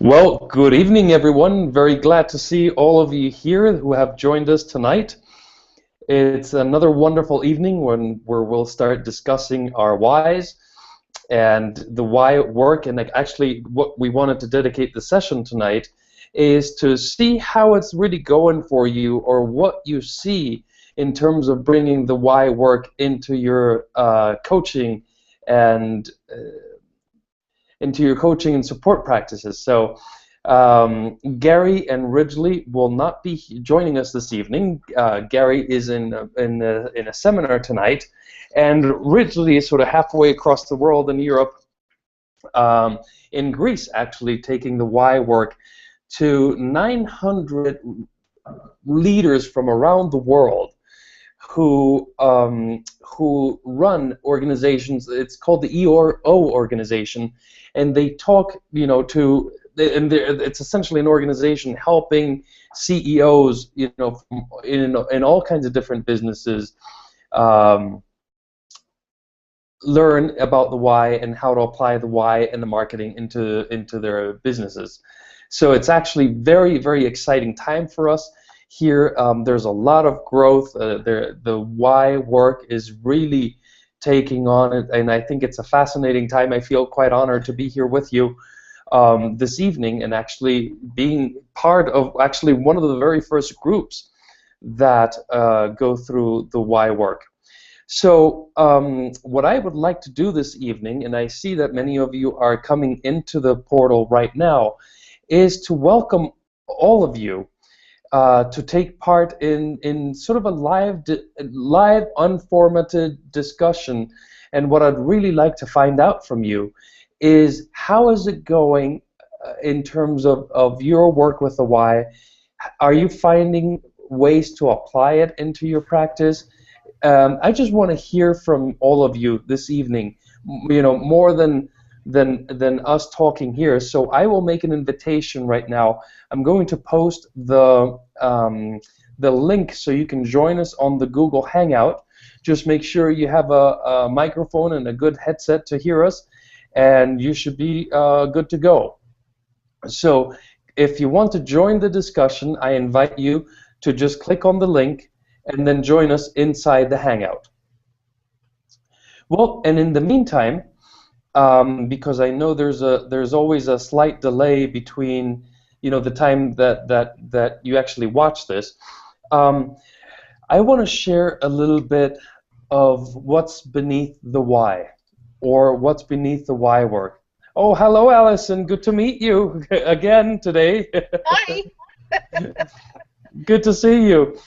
Well, good evening, everyone. Very glad to see all of you here who have joined us tonight. It's another wonderful evening where we'll start discussing our whys and the why work. And actually, what we wanted to dedicate the session tonight is to see how it's really going for you, or what you see in terms of bringing the why work into your coaching and support practices. So Gary and Ridgely will not be joining us this evening. Gary is in a seminar tonight, and Ridgely is sort of halfway across the world in Europe, in Greece actually, taking the why work to 900 leaders from around the world who run organizations. It's called the ERO organization, and they talk, it's essentially an organization helping CEOs, in all kinds of different businesses, learn about the why and how to apply the why and the marketing into their businesses. So it's actually very, very exciting time for us. Here, there's a lot of growth. The why work is really taking on it, and I think it's a fascinating time. I feel quite honored to be here with you this evening, and actually being part of actually one of the very first groups that go through the why work. So what I would like to do this evening, and I see that many of you are coming into the portal right now, is to welcome all of you to take part in sort of a live, unformatted discussion. And what I'd really like to find out from you is, how is it going in terms of your work with the why? Are you finding ways to apply it into your practice? I just want to hear from all of you this evening, more than us talking here. So I will make an invitation right now. I'm going to post the link so you can join us on the Google Hangout. Just make sure you have a microphone and a good headset to hear us, and you should be good to go. So if you want to join the discussion, I invite you to just click on the link and then join us inside the Hangout. Well, and in the meantime, because I know there's always a slight delay between the time that you actually watch this, I want to share a little bit of what's beneath the why, or what's beneath the why work. Oh, hello, Allison. Good to meet you again today. Hi. Good to see you.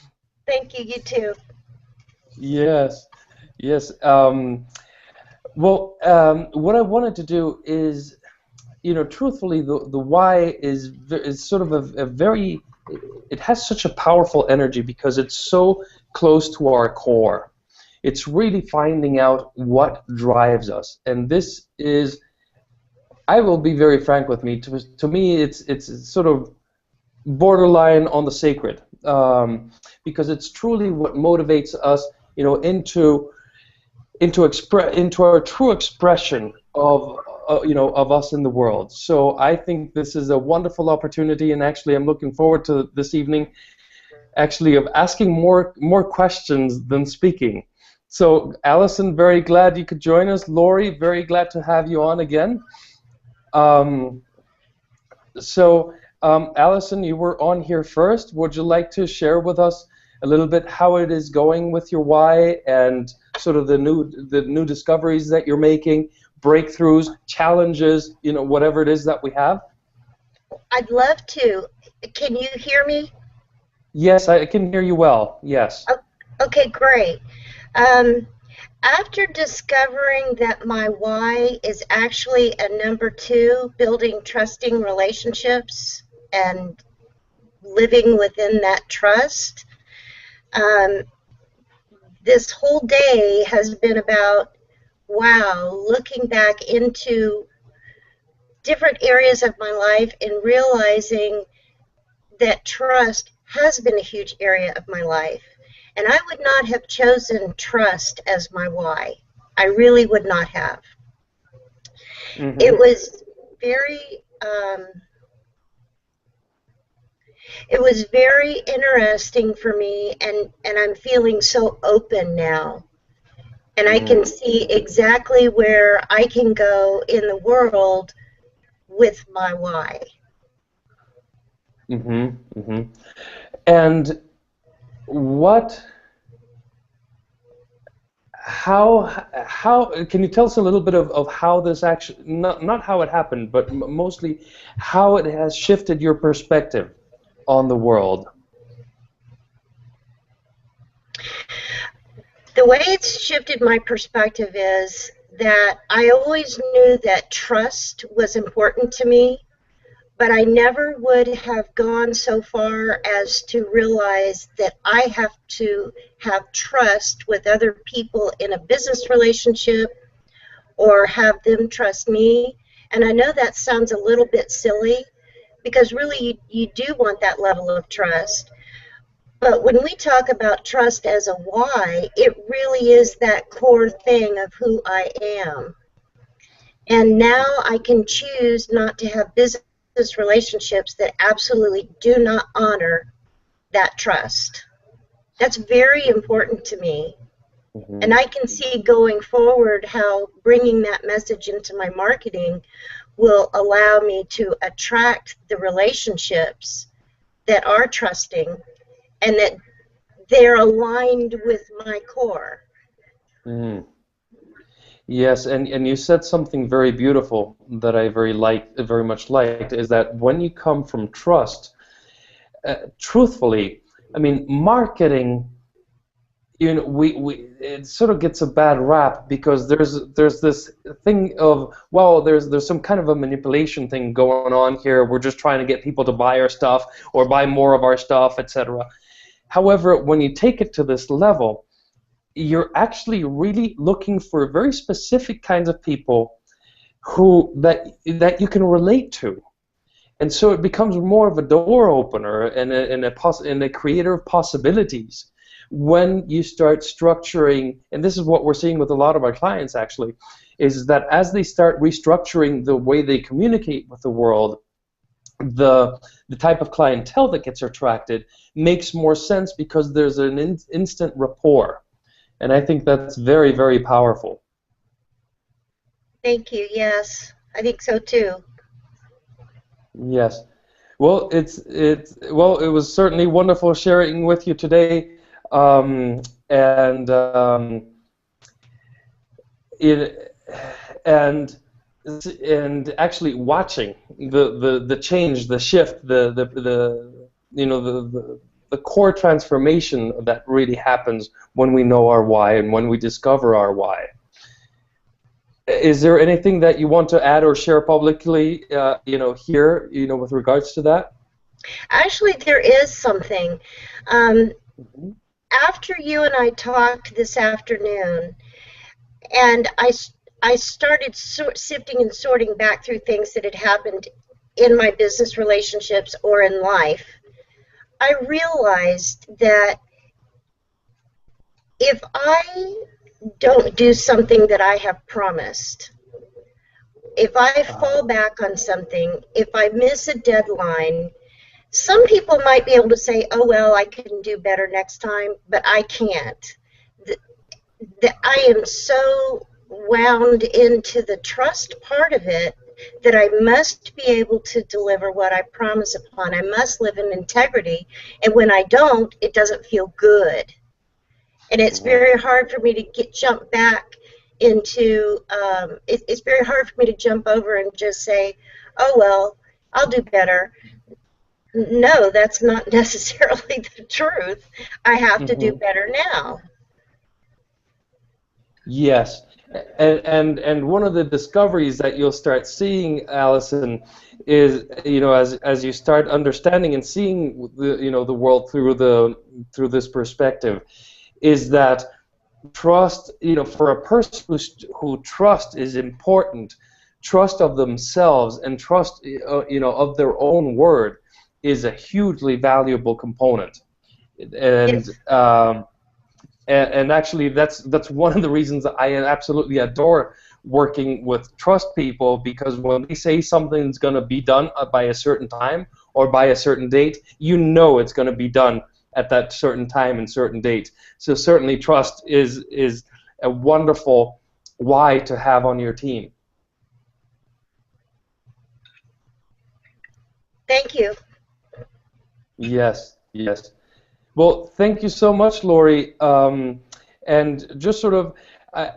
Thank you. You too. Yes. Yes. Well, what I wanted to do is, truthfully, the why is sort of a very, it has such a powerful energy because it's so close to our core. It's really finding out what drives us, and this is, I will be very frank with me. To me, it's sort of borderline on the sacred, because it's truly what motivates us, into our true expression of us in the world. So I think this is a wonderful opportunity, and actually I'm looking forward to this evening, actually, of asking more questions than speaking. So Allison, very glad you could join us. Lori, very glad to have you on again. Allison, you were on here first. Would you like to share with us a little bit how it is going with your why, and sort of the new discoveries that you're making, breakthroughs, challenges, whatever it is that we have? I'd love to. Can you hear me? Yes, I can hear you well. Yes. Okay, great. After discovering that my why is actually a number 2, building trusting relationships and living within that trust, this whole day has been about, wow, looking back into different areas of my life and realizing that trust has been a huge area of my life. And I would not have chosen trust as my why. I really would not have. Mm-hmm. It was very It was very interesting for me, and I'm feeling so open now. And I can Mm. see exactly where I can go in the world with my why. Mm-hmm. Mm-hmm. And what, how can you tell us a little bit of how this actually, not how it happened, but mostly how it has shifted your perspective on the world? The way it's shifted my perspective is that I always knew that trust was important to me, but I never would have gone so far as to realize that I have to have trust with other people in a business relationship or have them trust me. And I know that sounds a little bit silly because really you do want that level of trust. But when we talk about trust as a why, it really is that core thing of who I am. And now I can choose not to have business relationships that absolutely do not honor that trust. That's very important to me. And Mm-hmm. I can see going forward how bringing that message into my marketing will allow me to attract the relationships that are trusting and that they're aligned with my core. Mm. Yes, and you said something very beautiful that I very much liked, is that when you come from trust, truthfully, I mean, marketing, we it sort of gets a bad rap because there's this thing of, well, there's some kind of a manipulation thing going on here. We're just trying to get people to buy our stuff or buy more of our stuff, etc. However, when you take it to this level, you're actually really looking for very specific kinds of people who that you can relate to. And so it becomes more of a door opener and a creator of possibilities when you start structuring, and this is what we're seeing with a lot of our clients actually, is that as they start restructuring the way they communicate with the world, the type of clientele that gets attracted makes more sense because there's an instant rapport. And I think that's very, very powerful. Thank you. Yes, I think so too. Yes. Well, it was certainly wonderful sharing with you today, and it and actually watching the change, the shift, the the core transformation that really happens when we know our why and when we discover our why. Is there anything that you want to add or share publicly, here, with regards to that? Actually, there is something. Um, Mhm. After you and I talked this afternoon, and I started sifting and sorting back through things that had happened in my business relationships or in life, I realized that if I don't do something that I have promised, if I fall back on something, if I miss a deadline, some people might be able to say, oh, well, I can do better next time, but I can't. I am so wound into the trust part of it that I must be able to deliver what I promise upon. I must live in integrity, and when I don't, it doesn't feel good. And it's Mhm. very hard for me to jump back into. It's very hard for me to jump over and just say, "Oh well, I'll do better." No, that's not necessarily the truth. I have to do Mhm. better now. Yes, and one of the discoveries that you'll start seeing, Allison, is, as you start understanding and seeing the world through this perspective, is that trust, for a person who trust is important, trust of themselves and trust, of their own word is a hugely valuable component. And Yes. actually, that's one of the reasons that I absolutely adore working with trust people, because when they say something's going to be done by a certain time or by a certain date, you know it's going to be done at that certain time and certain date. So certainly trust is a wonderful why to have on your team. Thank you. Yes, yes. Well, thank you so much, Lori. And just sort of,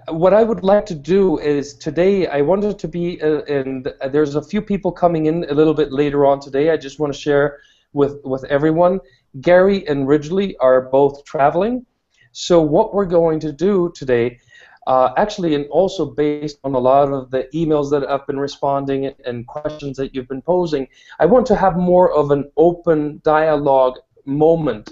what I would like to do is today, I wanted to be, and there's a few people coming in a little bit later on today. I just want to share with everyone. Gary and Ridgely are both traveling. So what we're going to do today, actually, and also based on a lot of the emails that I've been responding and questions that you've been posing, I want to have more of an open dialogue moment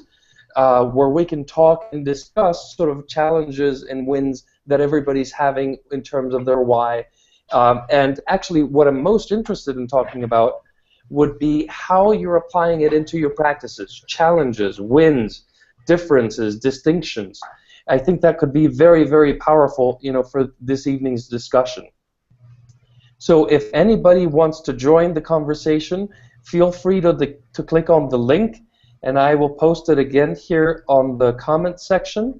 where we can talk and discuss sort of challenges and wins that everybody's having in terms of their why. And actually, what I'm most interested in talking about would be how you're applying it into your practices, challenges, wins, differences, distinctions. I think that could be very, very powerful, for this evening's discussion. So if anybody wants to join the conversation, feel free to click on the link, and I will post it again here on the comment section.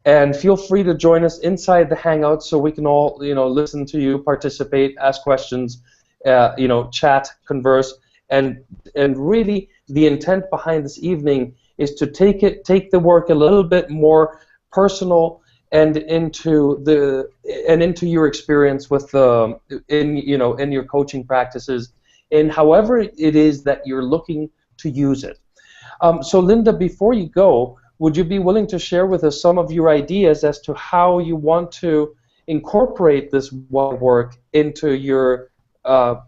And feel free to join us inside the Hangout so we can all, listen to you, participate, ask questions, chat, converse, and really the intent behind this evening is to take the work a little bit more personal and into your experience with in your coaching practices, in however it is that you're looking to use it. So Linda, before you go, would you be willing to share with us some of your ideas as to how you want to incorporate this work into your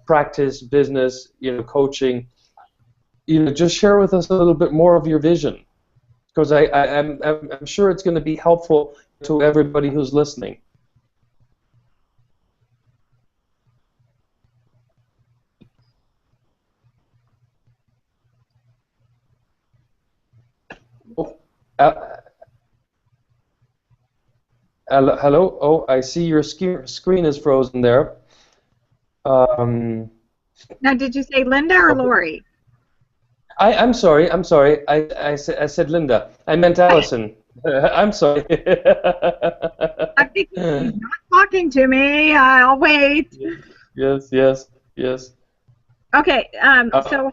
practice, business, coaching? Just share with us a little bit more of your vision, because I'm sure it's going to be helpful to everybody who's listening. Oh, hello? Oh, I see your screen is frozen there. Now, did you say Linda or Lori? I'm sorry. I said Linda. I meant Allison. I'm sorry. I think he's not talking to me. I'll wait. Yes. Okay. So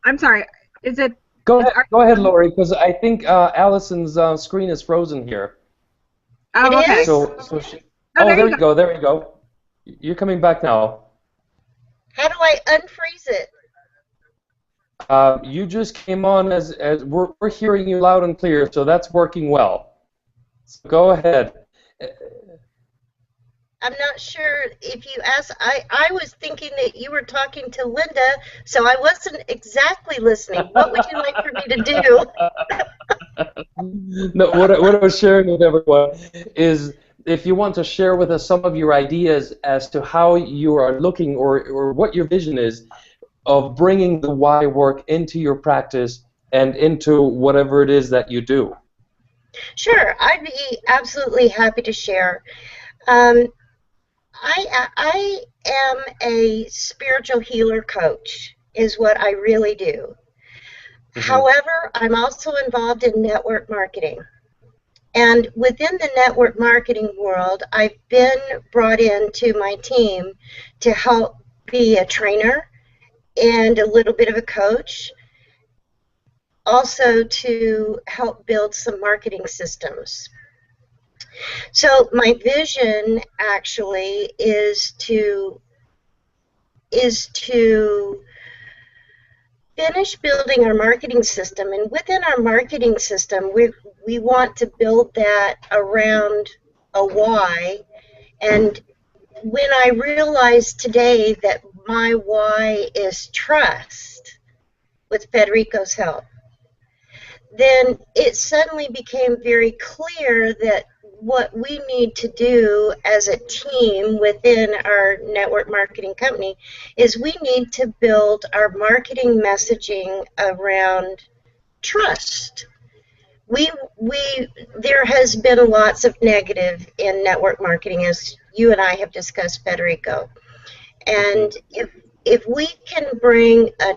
I'm sorry. Is it? Go ahead, Lori, because I think Allison's screen is frozen here. Oh, okay. So there you go. There you go. You're coming back now. How do I unfreeze it? You just came on as we're hearing you loud and clear, so that's working well. So go ahead. I'm not sure if you asked. I was thinking that you were talking to Linda, so I wasn't exactly listening. What would you like for me to do? No, what I was sharing with everyone is, if you want to share with us some of your ideas as to how you are looking, or what your vision is of bringing the why work into your practice and into whatever it is that you do. Sure, I'd be absolutely happy to share. I am a spiritual healer coach, is what I really do. Mm-hmm. However, I'm also involved in network marketing. And within the network marketing world, I've been brought into my team to help be a trainer and a little bit of a coach, also to help build some marketing systems. So my vision actually is to finish building our marketing system, and within our marketing system we want to build that around a why. And when I realized today that my why is trust, with Federico's help, then it suddenly became very clear that what we need to do as a team within our network marketing company is we need to build our marketing messaging around trust. There has been lots of negative in network marketing, as you and I have discussed, Federico. And if we can bring a,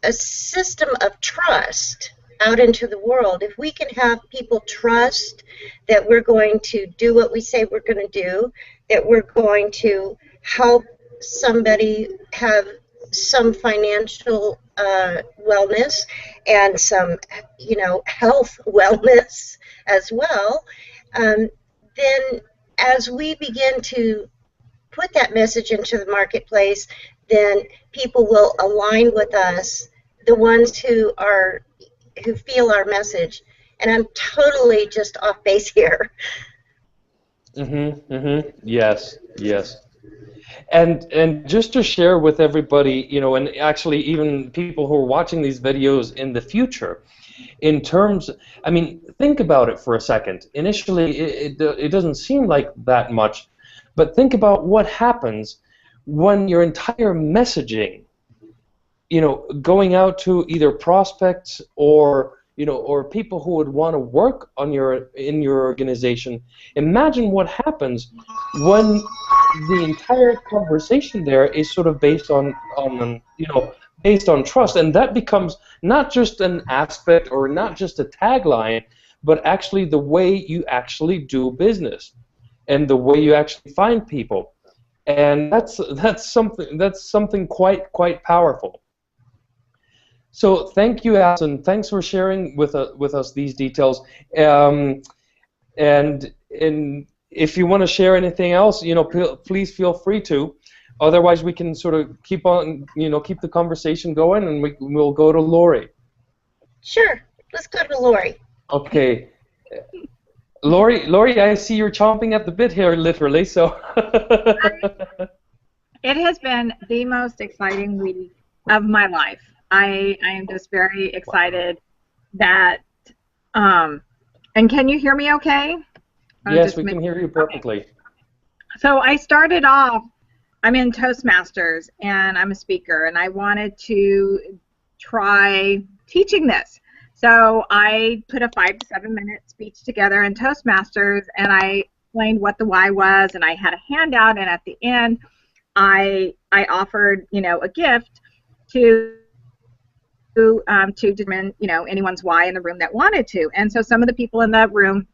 a system of trust out into the world, if we can have people trust that we're going to do what we say we're going to do, that we're going to help somebody have some financial wellness and some, health wellness as well, then as we begin to put that message into the marketplace, then people will align with us, the ones who feel our message. And I'm totally just off base here. Yes, yes. And just to share with everybody, and actually even people who are watching these videos in the future, in terms, I mean, think about it for a second. Initially, it doesn't seem like that much, but think about what happens when your entire messaging, going out to either prospects or people who would want to work in your organization. Imagine what happens when the entire conversation there is sort of based on trust, and that becomes not just an aspect or not just a tagline, but actually the way you actually do business and the way you actually find people, and that's something quite powerful. So thank you, Alison. Thanks for sharing with us these details. And if you want to share anything else, please feel free to. Otherwise, we can sort of keep the conversation going, and we'll go to Lori. Sure. Let's go to Lori. Okay. Lori, I see you're chomping at the bit here, literally. So. It has been the most exciting week of my life. I am just very excited that, and can you hear me okay? Yes, we can hear you perfectly. Okay. So I started off, I'm in Toastmasters, and I'm a speaker, and I wanted to try teaching this. So I put a 5 to 7 minute speech together in Toastmasters, and I explained what the why was, and I had a handout, and at the end, I offered, a gift to determine, anyone's why in the room that wanted to. And so some of the people in the room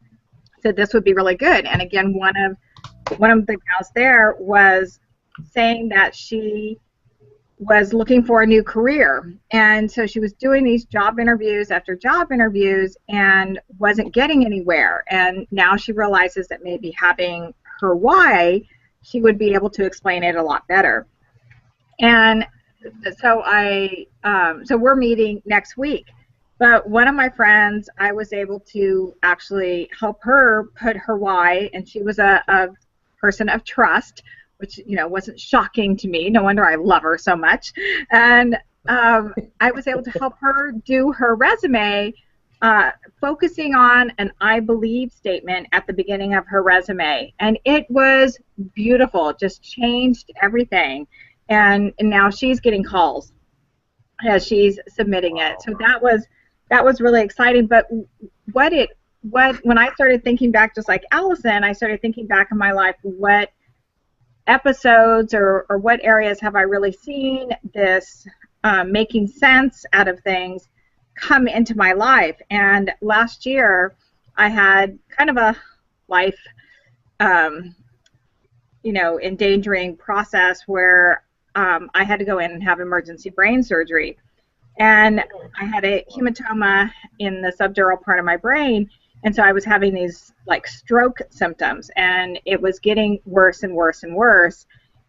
said this would be really good. And again, one of the gals there was saying that she was looking for a new career. And so she was doing these job interviews after job interviews and wasn't getting anywhere. And now she realizes that maybe having her why, she would be able to explain it a lot better. And so so we're meeting next week. But one of my friends, I was able to actually help her put her why, and she was a person of trust, which wasn't shocking to me. No wonder I love her so much. And I was able to help her do her resume, focusing on an I believe statement at the beginning of her resume. And it was beautiful, just changed everything. And now she's getting calls as she's submitting it. So that was really exciting. But when I started thinking back, just like Allison, I started thinking back in my life, what episodes or what areas have I really seen this making sense out of things come into my life. And last year I had kind of a life endangering process where I had to go in and have emergency brain surgery. And I had a hematoma in the subdural part of my brain, and so I was having these like stroke symptoms, and it was getting worse and worse and worse,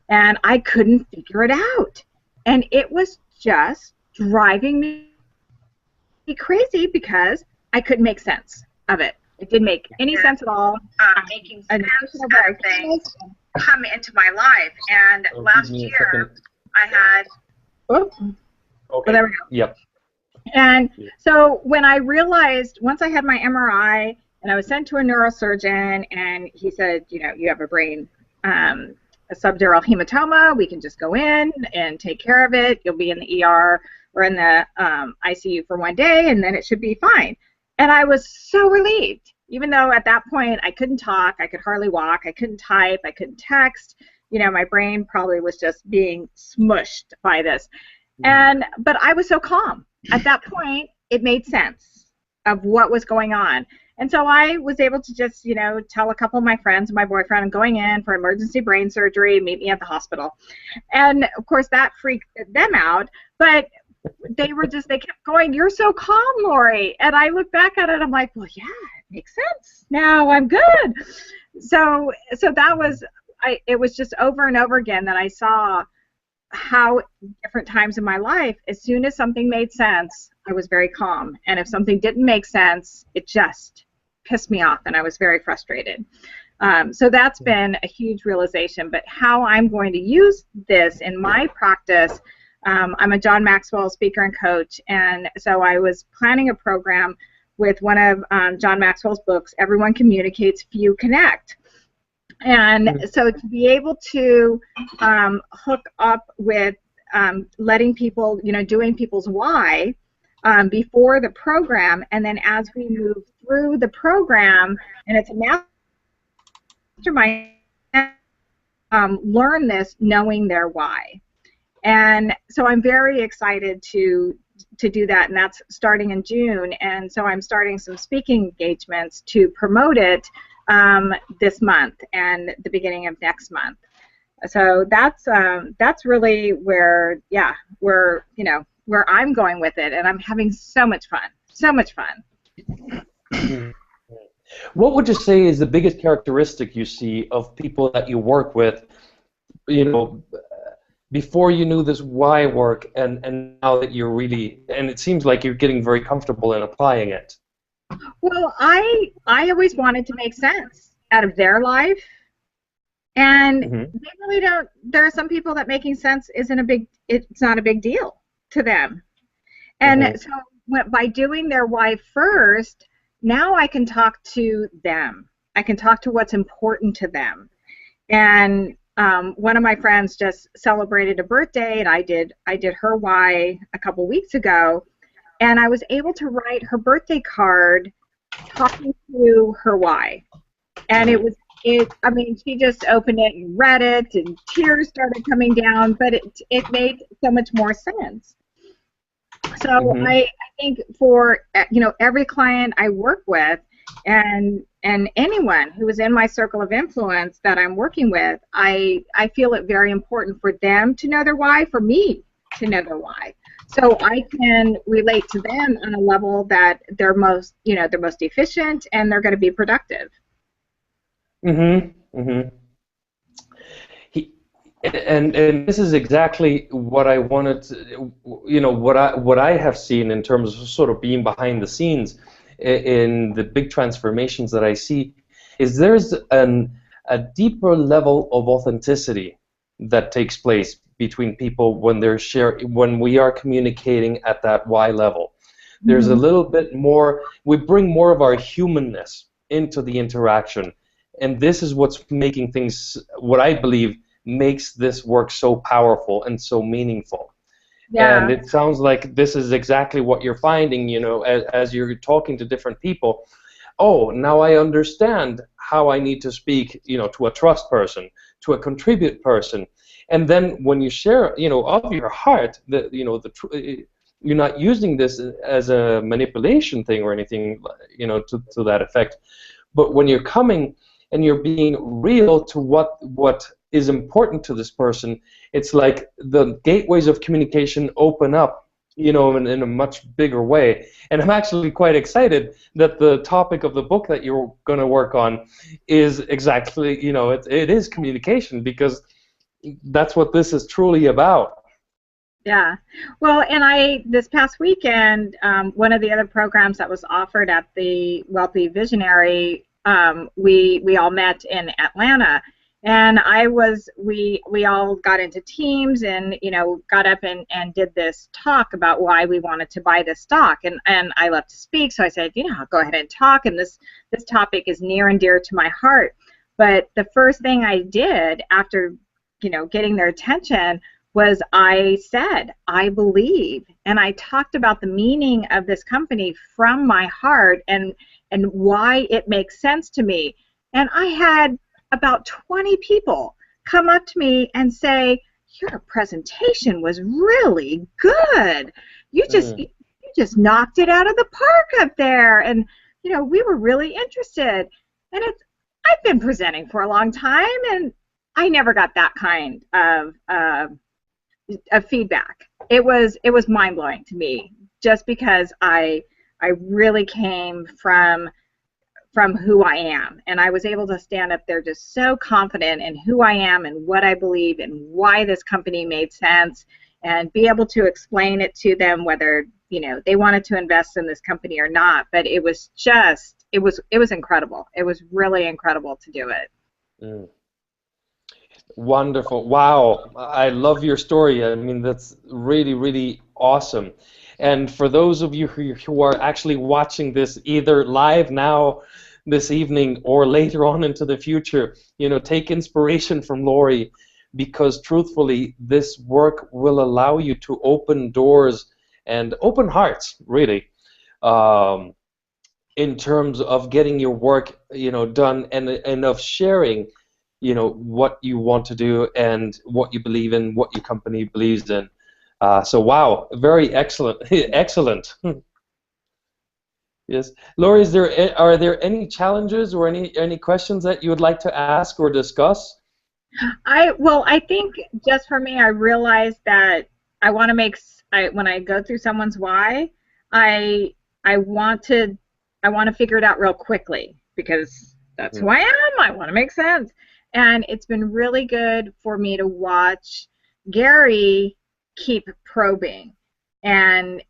and I couldn't figure it out. And it was just driving me crazy because I couldn't make sense of it. It didn't make any sense at all. Making sense of things come into my life. And last year I had... Okay. Well, there we go. Yep. And so when I realized, once I had my MRI and I was sent to a neurosurgeon, and he said, you have a brain, a subdural hematoma. We can just go in and take care of it. You'll be in the ER or in the ICU for 1 day, and then it should be fine. And I was so relieved, even though at that point I couldn't talk, I could hardly walk, I couldn't type, I couldn't text. my brain probably was just being smushed by this. But I was so calm. At that point, it made sense of what was going on. And so I was able to just, tell a couple of my friends and my boyfriend, I'm going in for emergency brain surgery, meet me at the hospital. And of course that freaked them out, but they kept going, you're so calm, Lori. And I look back at it, I'm like, well, yeah, it makes sense. Now I'm good. So that was, it was just over and over again that I saw how different times in my life, as soon as something made sense, I was very calm. And if something didn't make sense, it just pissed me off and I was very frustrated. So that's been a huge realization. But how I'm going to use this in my practice, I'm a John Maxwell speaker and coach, and so I was planning a program with one of John Maxwell's books, Everyone Communicates, Few Connect. And so to be able to hook up with letting people, doing people's why before the program, and then as we move through the program, and it's a mastermind, learn this knowing their why. And so I'm very excited to do that, and that's starting in June. And so I'm starting some speaking engagements to promote it this month and the beginning of next month. So that's really where I'm going with it, and I'm having so much fun. So much fun. What would you say is the biggest characteristic you see of people that you work with, before you knew this why work, and now that you're really, and it seems like you're getting very comfortable in applying it? Well, I always wanted to make sense out of their life, and they really don't. There are some people that making sense it's not a big deal to them, and so by doing their why first, now I can talk to them. I can talk to what's important to them, and one of my friends just celebrated a birthday, and I did her why a couple weeks ago. And I was able to write her birthday card talking to her why. And I mean, she just opened it and read it, and tears started coming down, but it made so much more sense. So I think for, every client I work with, and anyone who is in my circle of influence that I'm working with, I feel it very important for them to know their why, for me to know their why. So I can relate to them on a level that they're most efficient and they're going to be productive. And this is exactly what I wanted to, what I have seen in terms of sort of being behind the scenes in the big transformations that I see, is there's a deeper level of authenticity that takes place between people when when we are communicating at that why level. There's a little bit more, we bring more of our humanness into the interaction, and this is what's making things, what I believe makes this work so powerful and so meaningful. Yeah. And it sounds like this is exactly what you're finding, as you're talking to different people. Oh, now I understand how I need to speak, to a trust person, to a contribute person. And then when you share, of your heart, you're not using this as a manipulation thing or anything, to that effect. But when you're coming and you're being real to what is important to this person, it's like the gateways of communication open up, in a much bigger way. And I'm actually quite excited that the topic of the book that you're going to work on is exactly, it is communication, because that's what this is truly about. Yeah. Well, and this past weekend, one of the other programs that was offered at the Wealthy Visionary, we all met in Atlanta, and we all got into teams and, got up and did this talk about why we wanted to buy this stock. And I love to speak, so I said, I'll go ahead and talk, and this topic is near and dear to my heart. But the first thing I did after getting their attention was I said, I believe, and I talked about the meaning of this company from my heart and why it makes sense to me. And I had about 20 people come up to me and say, your presentation was really good. You just knocked it out of the park up there, and we were really interested. And I've been presenting for a long time, and I never got that kind of feedback. It was mind-blowing to me, just because I really came from who I am, and I was able to stand up there just so confident in who I am and what I believe and why this company made sense, and be able to explain it to them whether they wanted to invest in this company or not. But it was incredible. It was really incredible to do it. Mm. Wonderful. Wow. I love your story. I mean, that's really, really awesome. And for those of you who are actually watching this either live now this evening or later on into the future, take inspiration from Lori, because truthfully, this work will allow you to open doors and open hearts, really, in terms of getting your work, done, and of sharing what you want to do and what you believe in, what your company believes in. So wow, very excellent, excellent. Yes, Lori, are there any challenges or any questions that you would like to ask or discuss? I think just for me, I realized that I want to when I go through someone's why, I want to figure it out real quickly, because that's who I am. I want to make sense. And it's been really good for me to watch Gary keep probing. And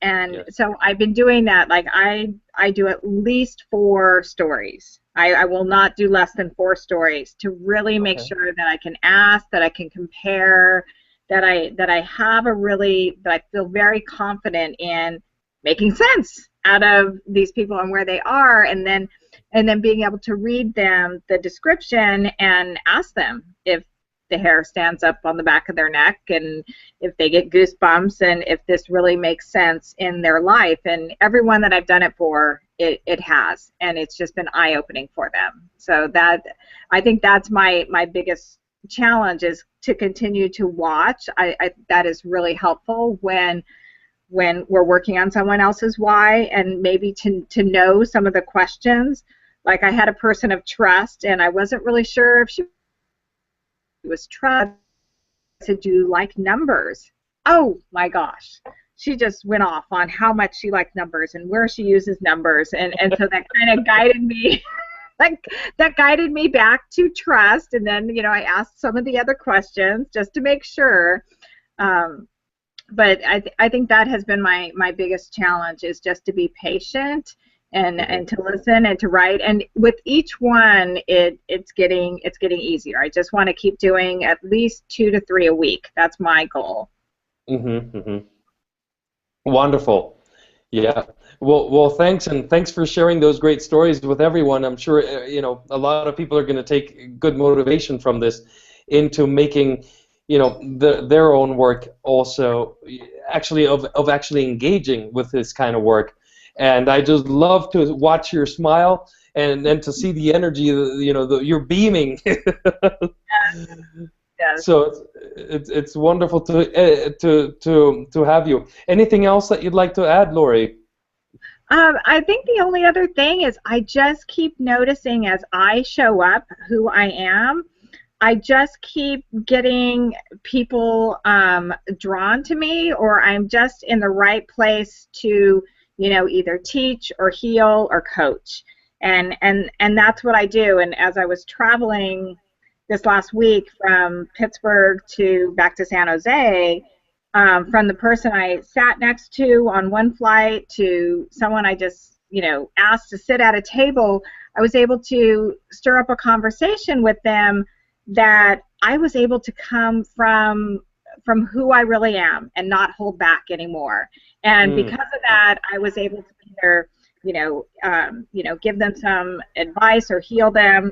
so I've been doing that. Like I do at least 4 stories. I will not do less than 4 stories to really make sure that I can ask, that I can compare, that I feel very confident in making sense out of these people and where they are, and then being able to read them the description and ask them if the hair stands up on the back of their neck, and if they get goosebumps, and if this really makes sense in their life. And everyone that I've done it for, it has, and it's just been eye-opening for them. So I think that's my biggest challenge, is to continue to watch. That is really helpful when we're working on someone else's why, and maybe to know some of the questions. Like I had a person of trust, and I wasn't really sure if she was trust. I said, do you like numbers? Oh my gosh. She just went off on how much she liked numbers and where she uses numbers, and so that kind of guided me. that guided me back to trust, and then I asked some of the other questions just to make sure. But I think that has been my biggest challenge, is just to be patient and to listen and to write. And with each one, it's getting easier. I just want to keep doing at least 2 to 3 a week. That's my goal. Wonderful. Yeah. Well, thanks, and thanks for sharing those great stories with everyone. I'm sure a lot of people are going to take good motivation from this into making their own work also of actually engaging with this kind of work. And I just love to watch your smile and to see the energy, you're beaming. Yes. So it's wonderful to have you. Anything else that you'd like to add, Lori? I think the only other thing is I just keep noticing as I show up who I am. I just keep getting people drawn to me, or I'm just in the right place to either teach or heal or coach, and that's what I do. And as I was traveling this last week from Pittsburgh back to San Jose, from the person I sat next to on one flight to someone I just asked to sit at a table, I was able to stir up a conversation with them that I was able to come from who I really am and not hold back anymore. And because of that, I was able to either, give them some advice or heal them.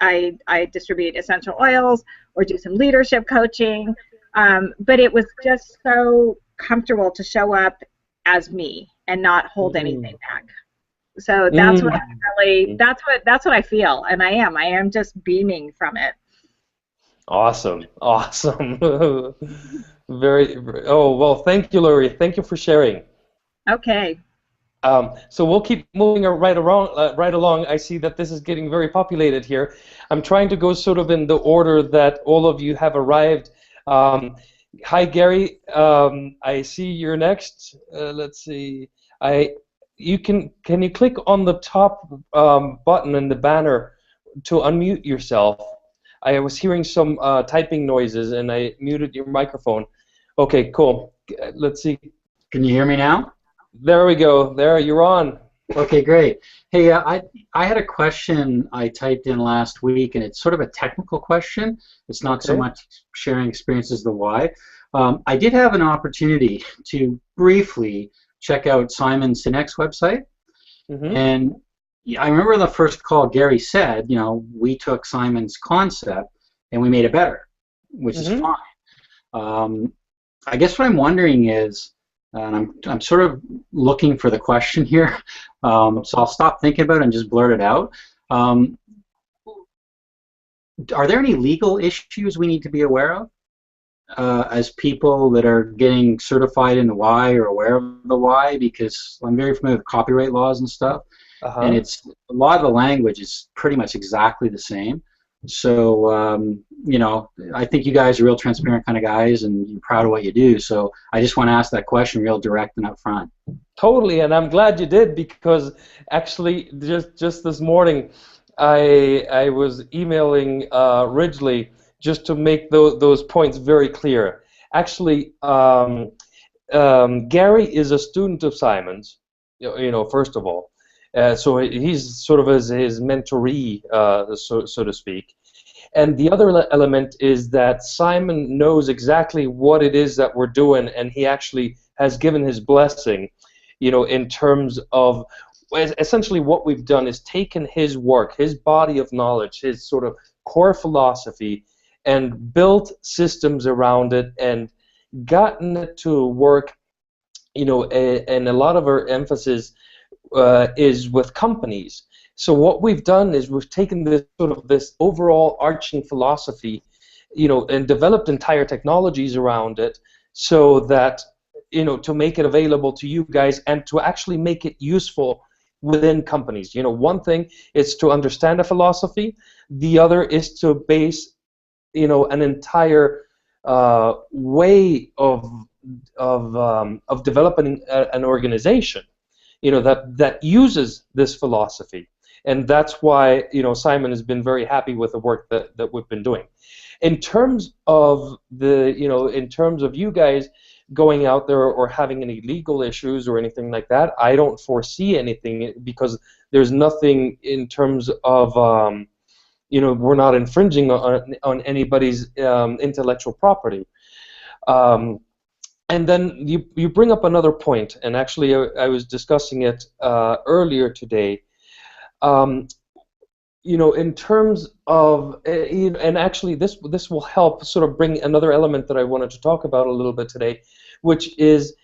I distribute essential oils or do some leadership coaching. But it was just so comfortable to show up as me and not hold anything back. So that's what that's what I feel, and I am just beaming from it. Awesome, awesome. Oh, well, thank you, Lori. Thank you for sharing. Okay. So we'll keep moving right along. I see that this is getting very populated here. I'm trying to go sort of in the order that all of you have arrived. Um, Hi, Gary. I see you're next. Let's see. I can you click on the top button in the banner to unmute yourself? I was hearing some typing noises, and I muted your microphone. Okay, cool. Let's see. Can you hear me now? There we go. There, you're on. Okay, great. Hey, I had a question I typed in last week, and it's sort of a technical question. It's not so Okay. much sharing experience as the why. I did have an opportunity to briefly check out Simon Sinek's website, Mm-hmm. and I remember the first call Gary said, you know, we took Simon's concept and we made it better, which is Mm-hmm. fine. Um, I guess what I'm wondering is, and I'm sort of looking for the question here, so I'll stop thinking about it and just blurt it out. Um, are there any legal issues we need to be aware of as people that are getting certified in the why or aware of the why? Because I'm very familiar with copyright laws and stuff, and Uh-huh. it's a lot of the language is pretty much exactly the same. So you know, I think you guys are real transparent kind of guys, and you're proud of what you do. So I just want to ask that question real direct and up front. Totally, and I'm glad you did because actually just this morning I was emailing Ridgely just to make those points very clear. Actually, Gary is a student of Simon's, you know, first of all. So he's sort of his mentoree, so to speak. And the other element is that Simon knows exactly what it is that we're doing, and he actually has given his blessing, you know, in terms of essentially what we've done is taken his work, his body of knowledge, his sort of core philosophy, and built systems around it and gotten it to work, you know, and a lot of our emphasis is with companies. So what we've done is we've taken this sort of this overall arching philosophy, you know, and developed entire technologies around it, so that, you know, to make it available to you guys and to actually make it useful within companies. You know, one thing is to understand a philosophy, the other is to base, you know, an entire way of developing an organization, you know, that uses this philosophy. And that's why, you know, Simon has been very happy with the work that we've been doing. In terms of the, you know, in terms of you guys going out there or having any legal issues or anything like that, I don't foresee anything because there's nothing in terms of, you know, we're not infringing on anybody's intellectual property. Um, and then you bring up another point, and actually I was discussing it earlier today. Um, you know, in terms of, and actually this will help sort of bring another element that I wanted to talk about a little bit today, which is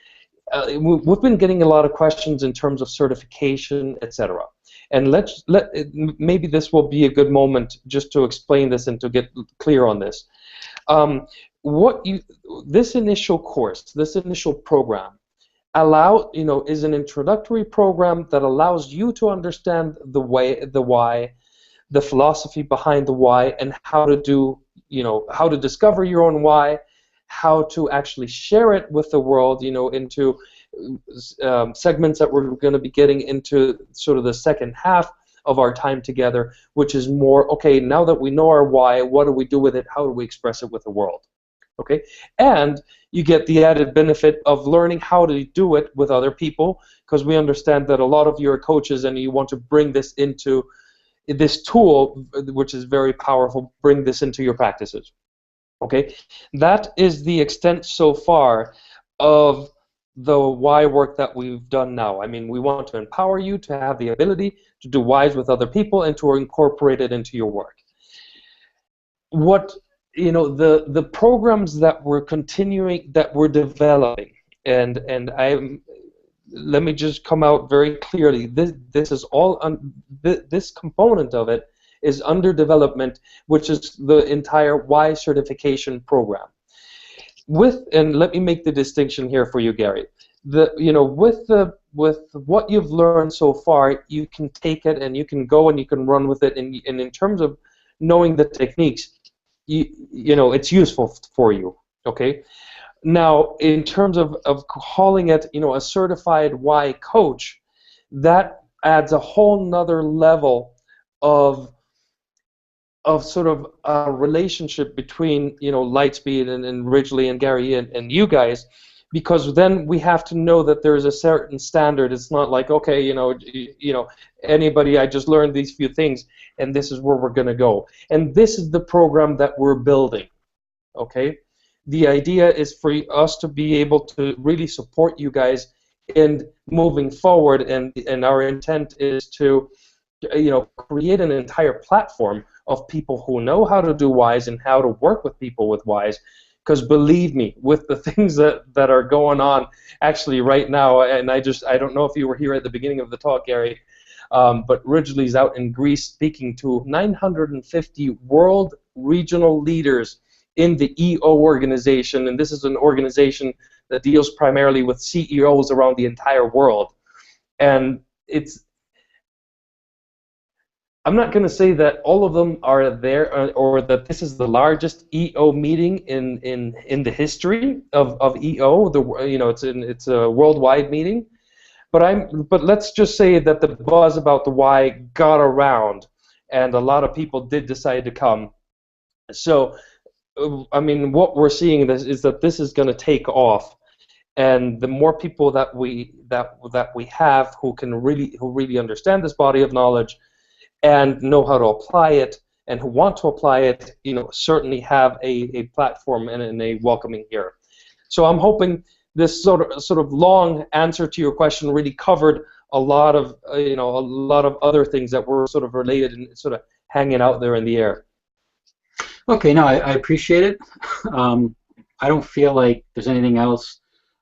we've been getting a lot of questions in terms of certification, etc. And maybe this will be a good moment just to explain this and to get clear on this. Um, this initial course, this initial program, you know, is an introductory program that allows you to understand the why, the philosophy behind the why, and how to do, you know, how to discover your own why, how to actually share it with the world, you know, into segments that we're going to be getting into sort of the second half of our time together, which is more, okay, now that we know our why, what do we do with it? How do we express it with the world? Okay, and you get the added benefit of learning how to do it with other people, because we understand that a lot of you are coaches and you want to bring this into this tool, which is very powerful, bring this into your practices. Okay, that is the extent so far of the why work that we've done now. I mean, we want to empower you to have the ability to do whys with other people and to incorporate it into your work. What, you know, the programs that we're continuing, that we're developing, and let me just come out very clearly. This is all this component of it is under development, which is the entire Y certification program. And let me make the distinction here for you, Gary. With what you've learned so far, you can take it and you can go and you can run with it. And in terms of knowing the techniques, it's useful for you. Okay. Now, in terms of calling it, a certified Y coach, that adds a whole nother level of sort of a relationship between Lightspeed and Ridgely and Gary and you guys, because then we have to know that there is a certain standard. It's not like, okay, anybody, I just learned these few things and this is where we're going to go. And this is the program that we're building. Okay, the idea is for us to be able to really support you guys in moving forward, and our intent is to create an entire platform of people who know how to do Ys and how to work with people with Ys. Because believe me, with the things that are going on actually right now, and I don't know if you were here at the beginning of the talk, Gary, but Ridgely's out in Greece speaking to 950 world regional leaders in the EO organization, and this is an organization that deals primarily with CEOs around the entire world. And I'm not going to say that all of them are there, or that this is the largest EO meeting in the history of EO. It's a worldwide meeting, but let's just say that the buzz about the Y got around, and a lot of people did decide to come. So, I mean, what we're seeing is that this is going to take off, and the more people that we have who really understand this body of knowledge and know how to apply it, and who want to apply it, certainly have a platform and a welcoming here. So I'm hoping this sort of long answer to your question really covered a lot of other things that were sort of related and sort of hanging out there in the air. Okay, no, I appreciate it. I don't feel like there's anything else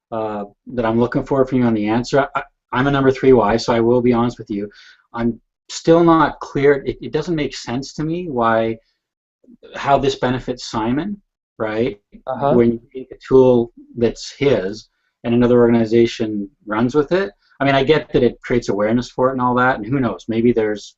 that I'm looking for from you on the answer. I'm a number 3Y, so I will be honest with you. I'm still not clear. It doesn't make sense to me how this benefits Simon, right? When you take a tool that's his and another organization runs with it. I mean, I get that it creates awareness for it and all that, and who knows, maybe there's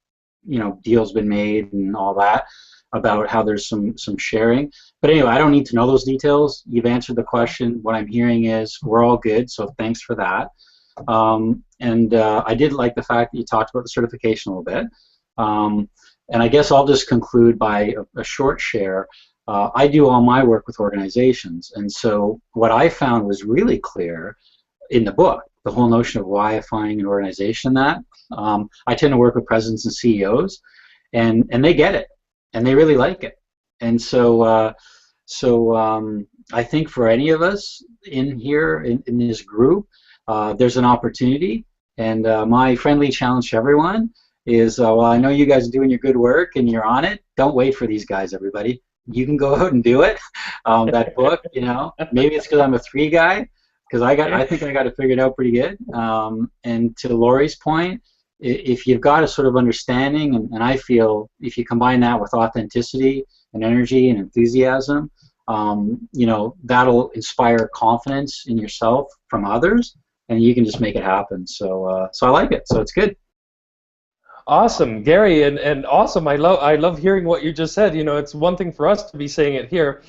deals been made and all that about how there's some sharing. But anyway, I don't need to know those details. You've answered the question. What I'm hearing is we're all good, so thanks for that. And I did like the fact that you talked about the certification a little bit. And I guess I'll just conclude by a short share. I do all my work with organizations, and so what I found was really clear in the book, the whole notion of Wi-Fi-ing an organization. That I tend to work with presidents and CEOs, and they get it, and they really like it. And so I think for any of us in here in this group, there's an opportunity, and my friendly challenge to everyone is, well, I know you guys are doing your good work and you're on it. Don't wait for these guys, everybody. You can go out and do it. That book, maybe it's because I'm a 3 guy, because I think I got it figured out pretty good. And to Lori's point, if you've got a sort of understanding, and I feel if you combine that with authenticity and energy and enthusiasm, that'll inspire confidence in yourself from others, and you can just make it happen. So I like it. So it's good. Awesome, Gary, and awesome. I love hearing what you just said. It's one thing for us to be saying it here,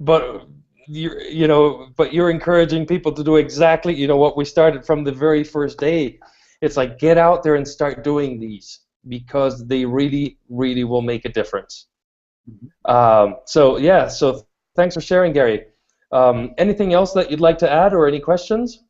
but you're encouraging people to do exactly what we started from the very first day. It's like, get out there and start doing these, because they really, really will make a difference. So thanks for sharing, Gary. Anything else that you'd like to add, or any questions?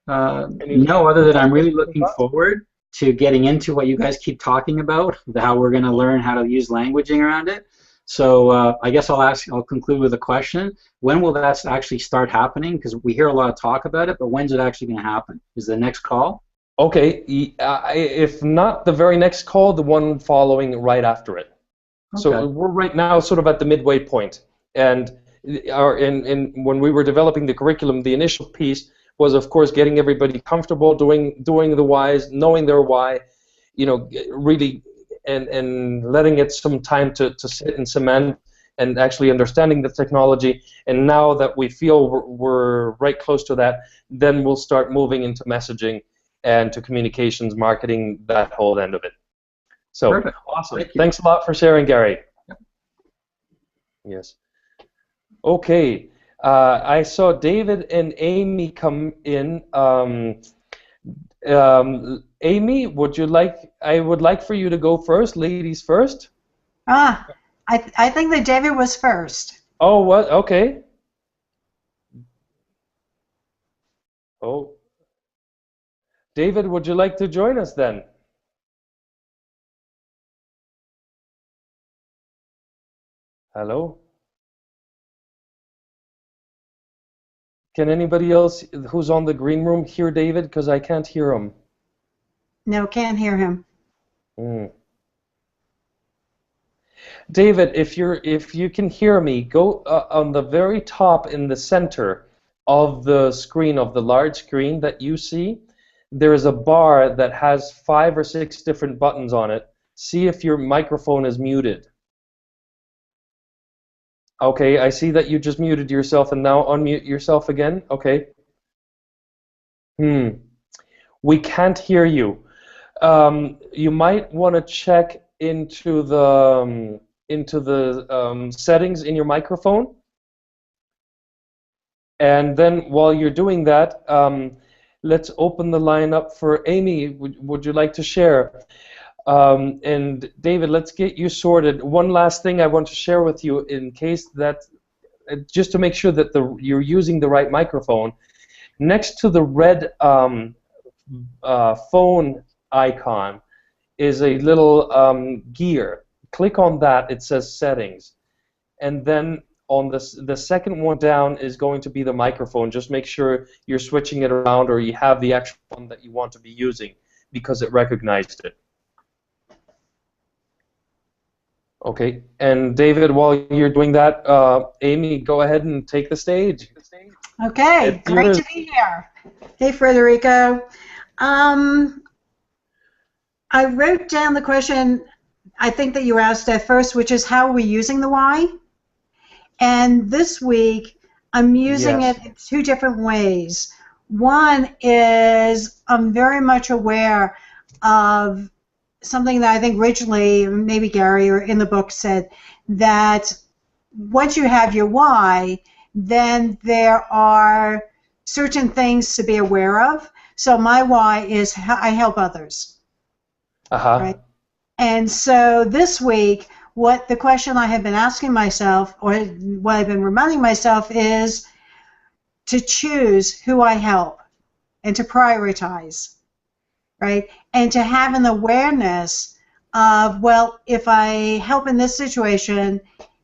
No, other than I'm really looking forward to getting into what you guys keep talking about, how we're going to learn how to use languaging around it. So I guess I'll conclude with a question. When will that actually start happening? Because we hear a lot of talk about it, but when's it actually going to happen? Is the next call? Okay, if not the very next call, the one following right after it. Okay. So we're right now sort of at the midway point, and when we were developing the curriculum, the initial piece was, of course, getting everybody comfortable doing the whys, knowing their why, really and letting it some time to sit and cement and actually understanding the technology. And now that we feel we're right close to that, then we'll start moving into messaging and to communications, marketing, that whole end of it. So Perfect. awesome. Thanks a lot for sharing, Gary. Yep. Yes. Okay. I saw David and Amy come in. Amy, I would like for you to go first, ladies first. I think that David was first. Oh, what? Okay. Oh. David, would you like to join us then? Hello? Can anybody else who's on the green room hear David? Because I can't hear him. No, can't hear him. David, if you can hear me, go on the very top in the center of the screen, of the large screen that you see. There is a bar that has 5 or 6 different buttons on it. See if your microphone is muted. Okay, I see that you just muted yourself and now unmute yourself again. Okay. We can't hear you. You might want to check into the settings in your microphone. And then while you're doing that, let's open the line up for Amy. Would you like to share? And David, let's get you sorted. One last thing I want to share with you, in case that, just to make sure that you're using the right microphone. Next to the red phone icon is a little gear. Click on that. It says settings, and then on the second one down is going to be the microphone. Just make sure you're switching it around, or you have the actual one that you want to be using, because it recognized it. Okay, and David, while you're doing that, Amy, go ahead and take the stage. Okay, great to be here. Hey, Federico. I wrote down the question, I think that you asked at first, which is how are we using the why? And this week, I'm using it in 2 different ways. One is I'm very much aware of something that I think originally, maybe Gary or in the book said, that once you have your why, then there are certain things to be aware of. So my why is I help others. Right? And so this week, what the question I have been asking myself, or what I've been reminding myself, is to choose who I help and to prioritize. Right? And to have an awareness of, well, if I help in this situation,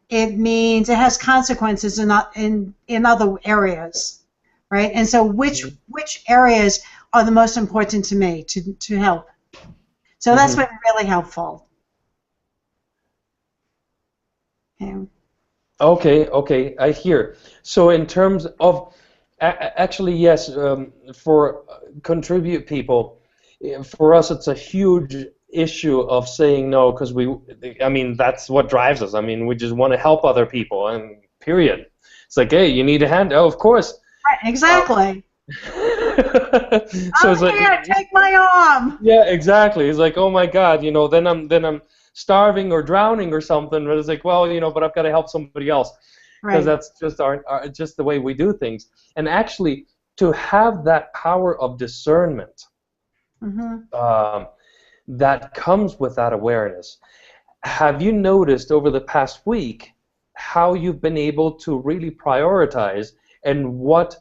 it means it has consequences in other areas, right? And so which areas are the most important to me to help? So that's been really helpful. Okay, I hear. So in terms of, actually, yes, for contribute people, for us, it's a huge issue of saying no, because I mean, that's what drives us. I mean, we just want to help other people, and period. It's like, hey, you need a hand? Oh, of course. Right, exactly. So it's like, here, take my arm. Yeah, exactly. It's like, oh my God, then I'm starving or drowning or something. But it's like, well, but I've got to help somebody else, because that's just just the way we do things. And actually, to have that power of discernment. That comes with that awareness. Have you noticed over the past week how you've been able to really prioritize, and what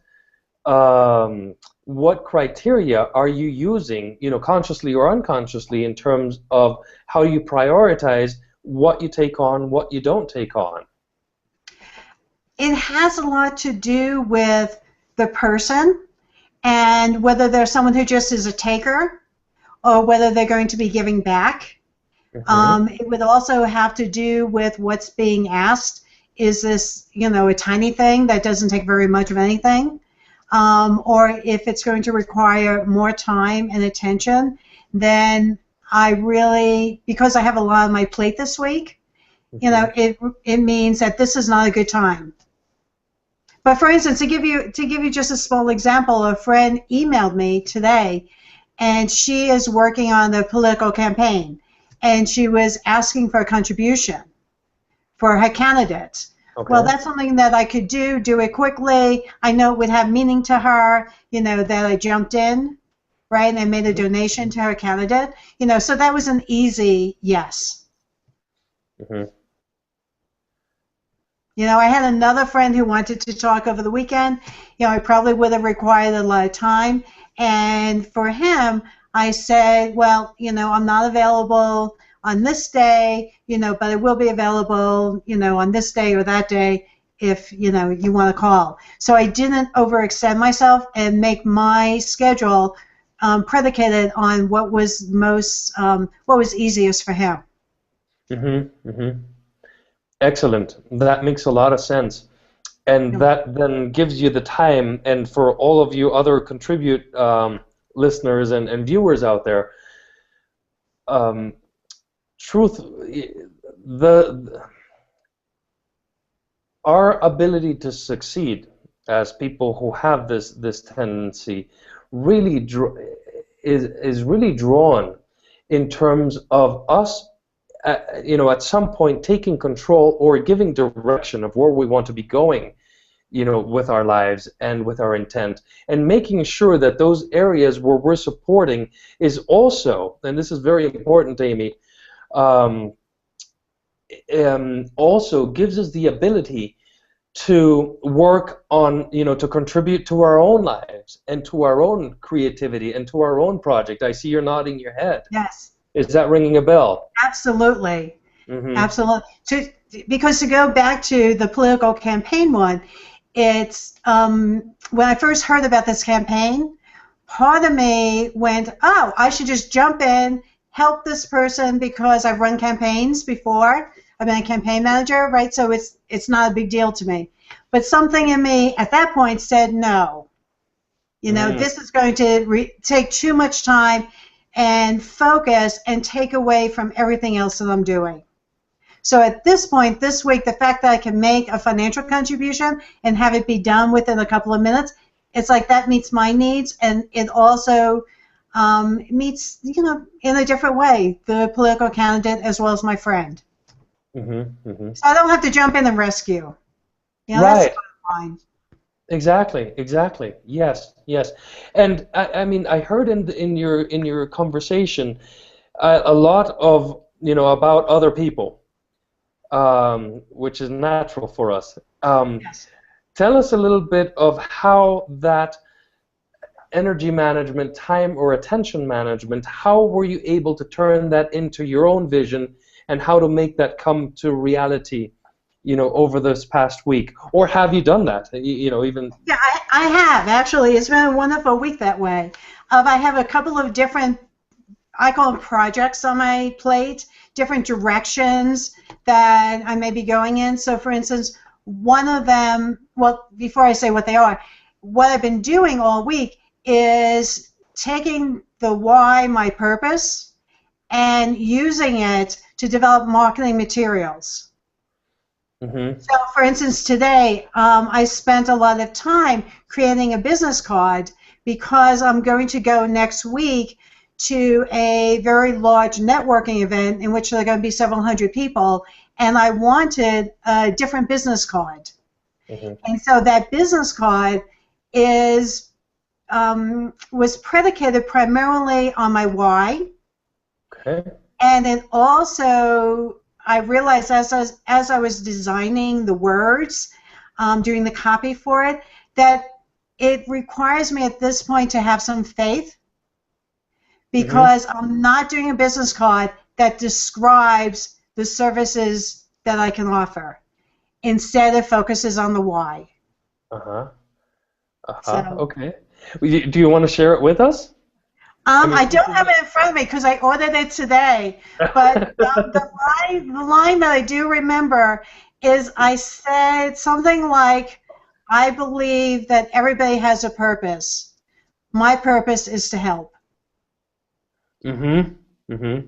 criteria are you using, consciously or unconsciously, in terms of how you prioritize what you take on, what you don't take on? It has a lot to do with the person, and whether there's someone who just is a taker or whether they're going to be giving back. It would also have to do with what's being asked. Is this, a tiny thing that doesn't take very much of anything? Or if it's going to require more time and attention, then I really, because I have a lot on my plate this week, you know, it means that this is not a good time. But for instance, to give you just a small example, a friend emailed me today, and she is working on a political campaign, and she was asking for a contribution for her candidate. Okay. Well, that's something that I could do it quickly. I know it would have meaning to her, you know, that I jumped in, right, and I made a donation to her candidate, you know, so that was an easy yes. Mm-hmm. You know, I had another friend who wanted to talk over the weekend. You know, I probably would have required a lot of time. And for him, I said, well, you know, I'm not available on this day, you know, but I will be available, you know, on this day or that day if, you know, you want to call. So I didn't overextend myself and make my schedule predicated on what was what was easiest for him. Mm-hmm. Mm-hmm. Excellent. That makes a lot of sense. And that then gives you the time, and for all of you other contribute listeners and viewers out there, our ability to succeed as people who have this tendency really is really drawn in terms of us, you know, at some point taking control or giving direction of where we want to be going, you know, with our lives and with our intent, and making sure that those areas where we're supporting is also, and this is very important, Amy, also gives us the ability to work on, you know, to contribute to our own lives and to our own creativity and to our own project. I see you're nodding your head. Yes. Is that ringing a bell? Absolutely. Mm-hmm. Absolutely. Because to go back to the political campaign one, it's when I first heard about this campaign, part of me went, oh, I should just jump in, help this person because I've run campaigns before. I've been a campaign manager, right? So it's not a big deal to me. But something in me at that point said no. You know, this is going to take too much time and focus and take away from everything else that I'm doing. So at this point, this week, the fact that I can make a financial contribution and have it be done within a couple of minutes, it's like that meets my needs, and it also meets, you know, in a different way, the political candidate as well as my friend. Mm-hmm. Mm-hmm. So I don't have to jump in and rescue. You know, right. That's fine. Exactly. Exactly. Yes. Yes. And I mean, I heard in your conversation a lot of, you know, about other people. Which is natural for us. Yes. Tell us a little bit of how that energy management, time or attention management, how were you able to turn that into your own vision and how to make that come to reality, you know, over this past week? Or have you done that, you know, even? Yeah, I have, actually. It's been a wonderful week that way. I have a couple of different, I call them projects on my plate, different directions that I may be going in. So, for instance, one of them, well, before I say what they are, what I've been doing all week is taking the why, my purpose, and using it to develop marketing materials. Mm-hmm. So, for instance, today I spent a lot of time creating a business card because I'm going to go next week to a very large networking event in which there are going to be several hundred people, and I wanted a different business card. Mm-hmm. And so that business card is was predicated primarily on my why. Okay. And it also, I realized as I was designing the words, doing the copy for it, that it requires me at this point to have some faith, because I'm not doing a business card that describes the services that I can offer. Instead, it focuses on the why. Uh-huh. Uh-huh. So, okay. Do you want to share it with us? I don't have it in front of me because I ordered it today. But the line that I do remember is I said something like, I believe that everybody has a purpose. My purpose is to help. Mm-hmm. Mm-hmm.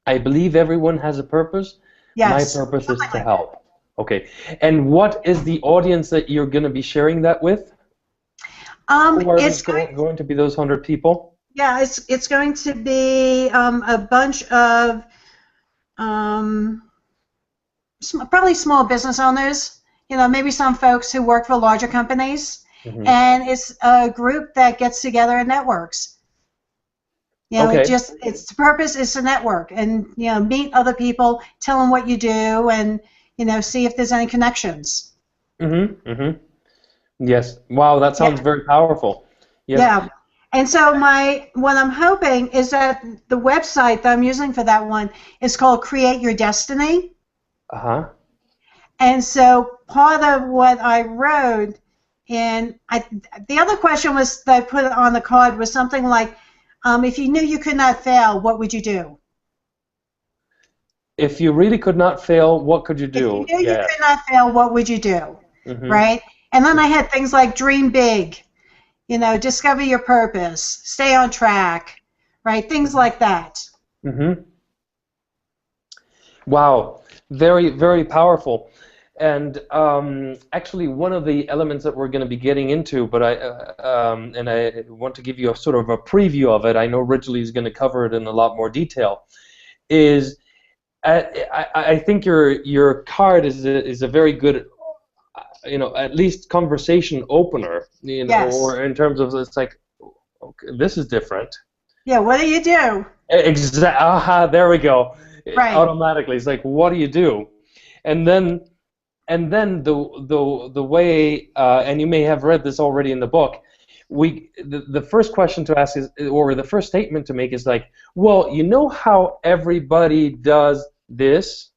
I believe everyone has a purpose. My Yes, purpose is something to like that. help. Okay. And what is the audience that you're going to be sharing that with? Who are It's going. going to be those 100 people? Yeah, it's going to be a bunch of um, probably small business owners. You know, maybe some folks who work for larger companies, Mm-hmm. and it's a group that gets together and networks. You know, Okay. its purpose is to network and, you know, meet other people, tell them what you do, and, you know, see if there's any connections. Mm-hmm. Mm-hmm. Yes. Wow, that Yeah, sounds very powerful. Yes. yeah. And so what I'm hoping is that the website that I'm using for that one is called Create Your Destiny. Uh-huh. And so part of what I wrote, and the other question was that I put on the card was something like, if you knew you could not fail, what would you do? If you really could not fail, what could you If you do? knew you Yeah. could not fail, what would you do? Mm-hmm. Right? And then I had things like dream big, you know, discover your purpose, stay on track, right? Things like that. Mm-hmm. Wow. Very, very powerful. And actually, one of the elements that we're going to be getting into, but I want to give you a sort of a preview of it. I know Ridgely is going to cover it in a lot more detail. Is I think your card is a very good, you know, at least conversation opener, you know, Yes. or in terms of it's like, okay, this is different. Yeah, what do you do? Aha, there we go. Right. Automatically, it's like, what do you do? And then the way, and you may have read this already in the book. The first question to ask is, or the first statement to make is like, well, you know how everybody does this,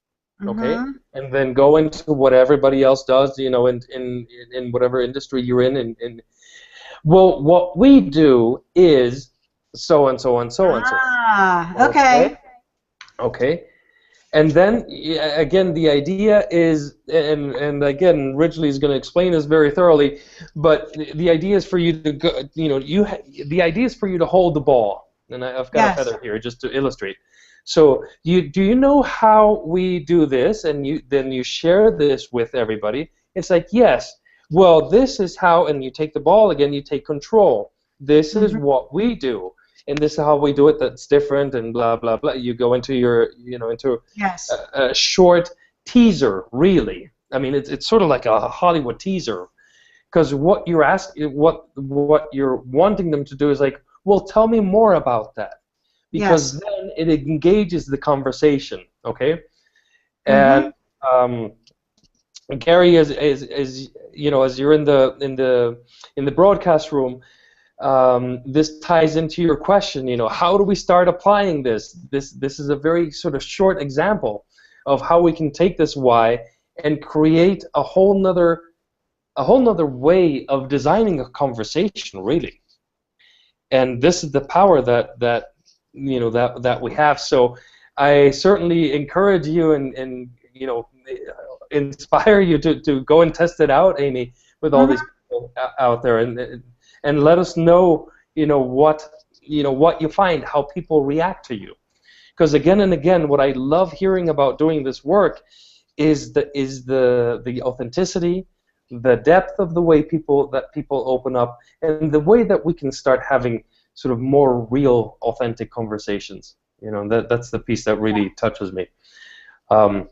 okay, Mm-hmm. and then go into what everybody else does, you know, in whatever industry you're in, and well, what we do is so and so and so and so. Ah, Okay. okay. Okay. And then again, the idea is, and again, Ridgely is going to explain this very thoroughly, but the idea is for you to go, you know, the idea is for you to hold the ball, and I've got a Yes. feather here just to illustrate. So do you know how we do this? And then you share this with everybody. It's like, yes. Well, this is how, and you take the ball again. You take control. This is Mm-hmm. what we do, and this is how we do it. That's different, and blah blah blah. You go into your, you know, into Yes. a short teaser, really. I mean, it's sort of like a Hollywood teaser, because what you're asking, what you're wanting them to do is like, well, tell me more about that, because Yes. then it engages the conversation, okay? Mm-hmm. And Gary, is you know, as you're in the broadcast room, this ties into your question. You know, how do we start applying this? This is a very sort of short example of how we can take this why and create a whole nother way of designing a conversation, really. And this is the power that you know that we have. So I certainly encourage you and you know, inspire you to go and test it out, Amy, with all these Mm-hmm. people out there, and let us know, you know, what you find, how people react to you. Because again and again, what I love hearing about doing this work is the authenticity, the depth of the way people open up, and the way that we can start having sort of more real, authentic conversations. You know, that's the piece that really touches me. Um,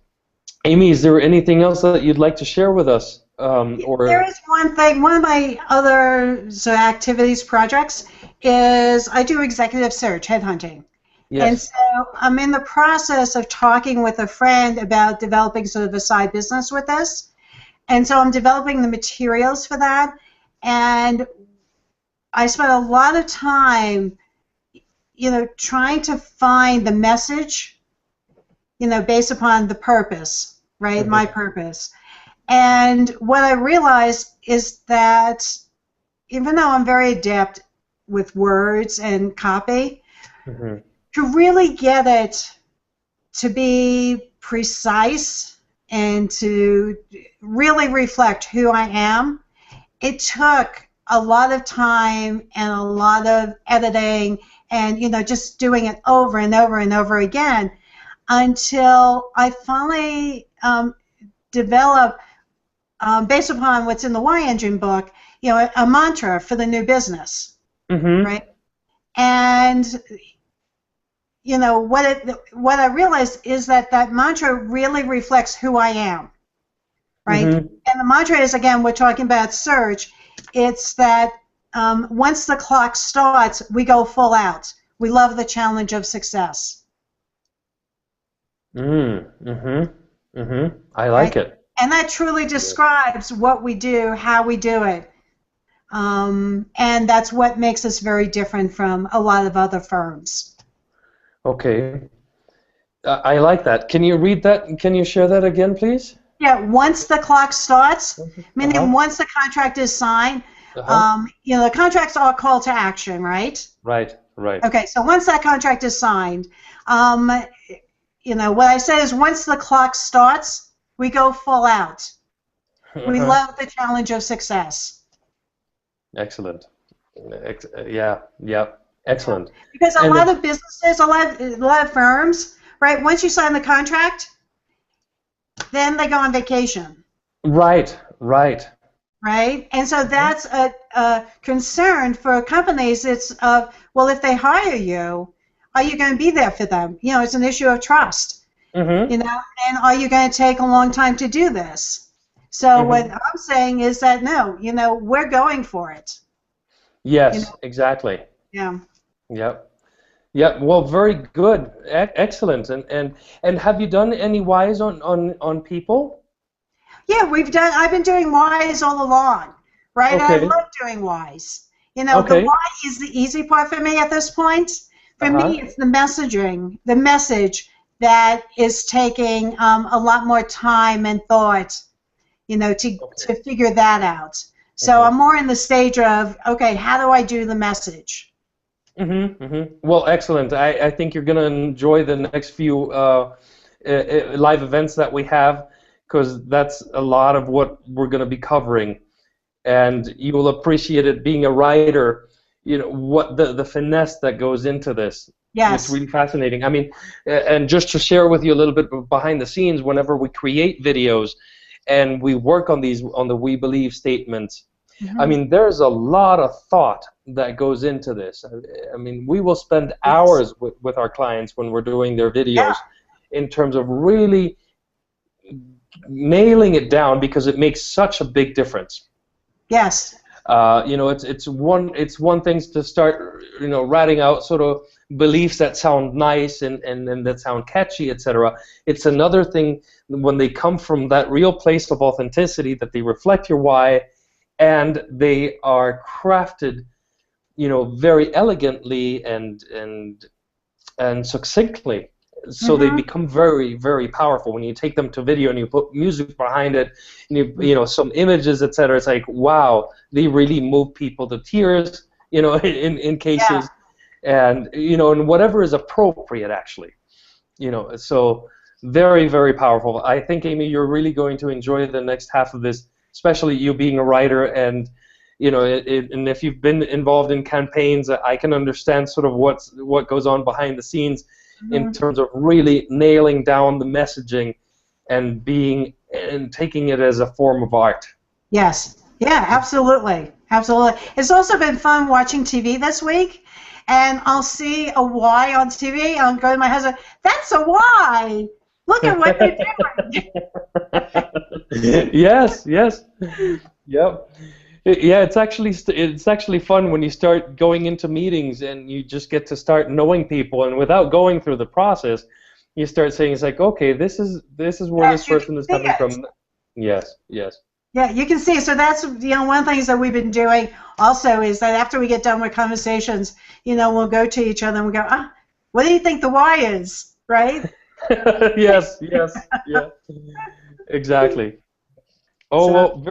Amy, is there anything else that you'd like to share with us? There Or is one thing. One of my other activities, projects, is I do executive search, headhunting. And yes. so I'm in the process of talking with a friend about developing sort of a side business with this. And so I'm developing the materials for that. And I spent a lot of time, you know, trying to find the message, you know, based upon the purpose, right? Mhm. My purpose. And what I realized is that even though I'm very adept with words and copy, Mhm. to really get it to be precise and to really reflect who I am, it took a lot of time and a lot of editing and just doing it over and over and over again until I finally developed, based upon what's in the Y Engine book, a mantra for the new business, right? And what I realized is that mantra really reflects who I am, right? And the mantra is, again, we're talking about search. It's that once the clock starts, we go full out. We love the challenge of success. I like it. And that truly describes what we do, how we do it. And that's what makes us very different from a lot of other firms. Okay. I like that. Can you read that? Can you share that again, please? Yeah, once the clock starts, meaning once the contract is signed, the contracts are call to action, right? Right. Okay, so once that contract is signed, what I say is once the clock starts, we go full out. We love the challenge of success. Excellent. Yeah. Excellent. Because a lot of businesses, a lot of firms, right? Once you sign the contract, then they go on vacation. Right. And so that's a concern for companies. It's well, if they hire you, are you going to be there for them? It's an issue of trust. And are you going to take a long time to do this? So what I'm saying is that no, we're going for it. Yes, exactly. Yeah. Yep. Well, very good. Excellent. And have you done any Ys on people? Yeah, I've been doing Ys all along, right? Okay. I love doing Ys. The Y is the easy part for me at this point. For me, it's the messaging, the message that is taking a lot more time and thought, to figure that out. So I'm more in the stage of, okay, how do I do the message? Well, excellent. I think you're going to enjoy the next few live events that we have, because that's a lot of what we're going to be covering, and you will appreciate it being a writer. What the finesse that goes into this. Yes. It's really fascinating. I mean, and just to share with you a little bit behind the scenes, whenever we create videos and we work on the We Believe statements, I mean, there's a lot of thought that goes into this. I mean, we will spend hours with our clients when we're doing their videos in terms of really nailing it down, because it makes such a big difference. Yes. It's one thing to start, ratting out sort of beliefs that sound nice and that sound catchy, etc. It's another thing when they come from that real place of authenticity, that they reflect your why, and they are crafted, very elegantly and succinctly. So they become very, very powerful when you take them to video and you put music behind it, and some images, etc. It's like, wow, they really move people to tears, in cases, and and whatever is appropriate, actually, So very, very powerful. I think, Amy, you're really going to enjoy the next half of this, especially you being a writer, and and if you've been involved in campaigns, I can understand sort of what goes on behind the scenes. In terms of really nailing down the messaging and taking it as a form of art. Yes. Yeah, absolutely. It's also been fun watching TV this week, and I'll see a Y on TV, and I'll go to my husband, that's a Y! Look at what they're doing! Yes. Yep. Yeah, it's actually fun when you start going into meetings and you just get to start knowing people, and without going through the process, you start saying, it's like, okay, this is where this person is coming from. Yes. Yeah, you can see. So that's one of the things that we've been doing also is that after we get done with conversations, we'll go to each other and we go, what do you think the why is, right? Yes, yeah, exactly. Oh, well,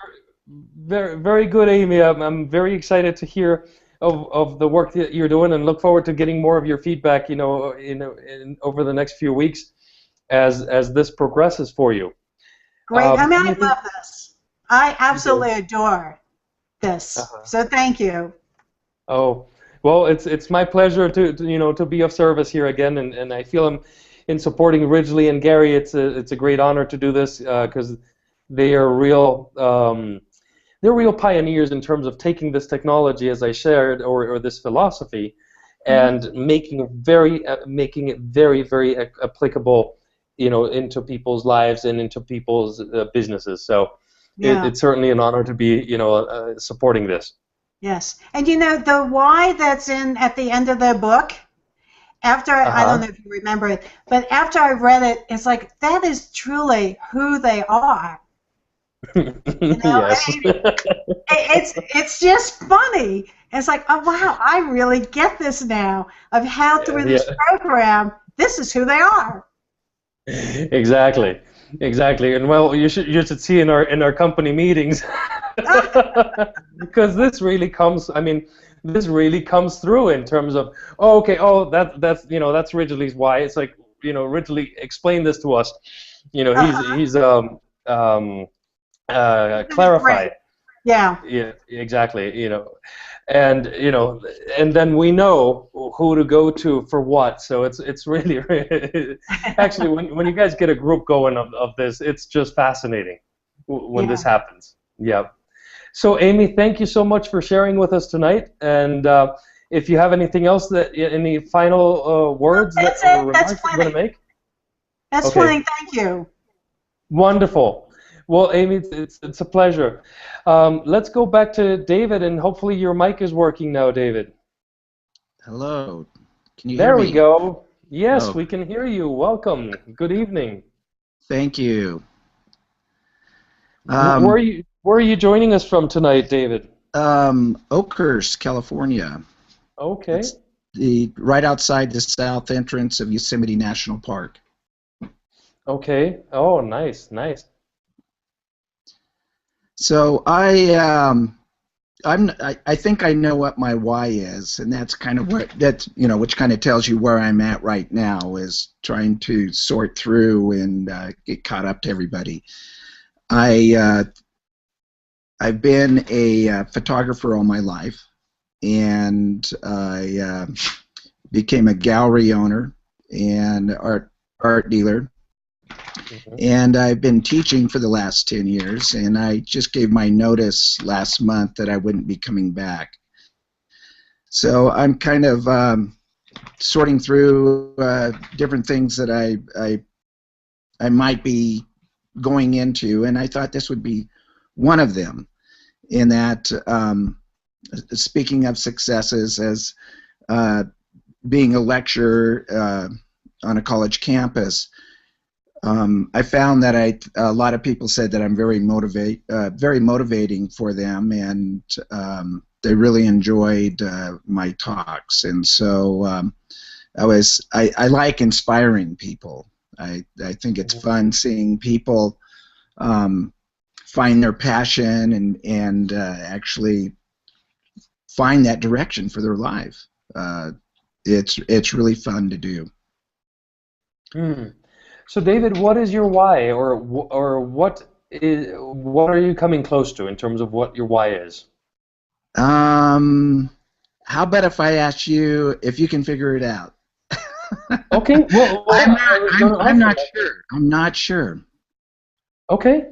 very, very good, Amy. I'm very excited to hear of the work that you're doing, and look forward to getting more of your feedback, over the next few weeks as this progresses for you. Great. I love this. I absolutely adore this. So thank you. Oh, Well, it's my pleasure to be of service here again, and I feel in supporting Ridgely and Gary. It's a great honor to do this because they are real. They're real pioneers in terms of taking this technology, as I shared, or this philosophy, and making it very, very applicable, into people's lives and into people's businesses. So Yeah. it's certainly an honor to be, supporting this. Yes. And the why that's in at the end of the book, after, I don't know if you remember it, but after I read it, it's like, that is truly who they are. Yes. It's just funny. It's like, oh wow, I really get this now of how through this program, this is who they are. Exactly. And well, you should see in our company meetings because this really comes. I mean, this really comes through in terms of that's Ridgely's why. It's like, Ridgely, explain this to us. He's clarify. Yeah. Yeah, exactly. And and then we know who to go to for what. So it's really actually when you guys get a group going of this, it's just fascinating when this happens. Yeah. So Amy, thank you so much for sharing with us tonight. And if you have anything else, any final words or remarks you're going to make? That's plenty. Thank you. Wonderful. Well, Amy, it's a pleasure. Let's go back to David, and hopefully your mic is working now, David. Hello. Can you hear me? There we go. Yes, Oh. we can hear you. Welcome. Good evening. Thank you. Where are you joining us from tonight, David? Oakhurst, California. Okay. It's right outside the south entrance of Yosemite National Park. Okay. Oh, nice. So I think I know what my why is, and that's kind of which kind of tells you where I'm at right now, is trying to sort through and get caught up to everybody. I've been a photographer all my life, and I became a gallery owner and art dealer. And I've been teaching for the last 10 years, and I just gave my notice last month that I wouldn't be coming back. So I'm kind of sorting through different things that I might be going into, and I thought this would be one of them, in that speaking of successes as being a lecturer on a college campus, I found that a lot of people said that I'm very motivating for them, and they really enjoyed my talks. And so I like inspiring people. I think it's fun seeing people find their passion and actually find that direction for their life. It's really fun to do. So, David, what is your why, or what are you coming close to in terms of what your why is? How about if I ask you if you can figure it out? Okay. Well, I'm not sure. I'm not sure. Okay.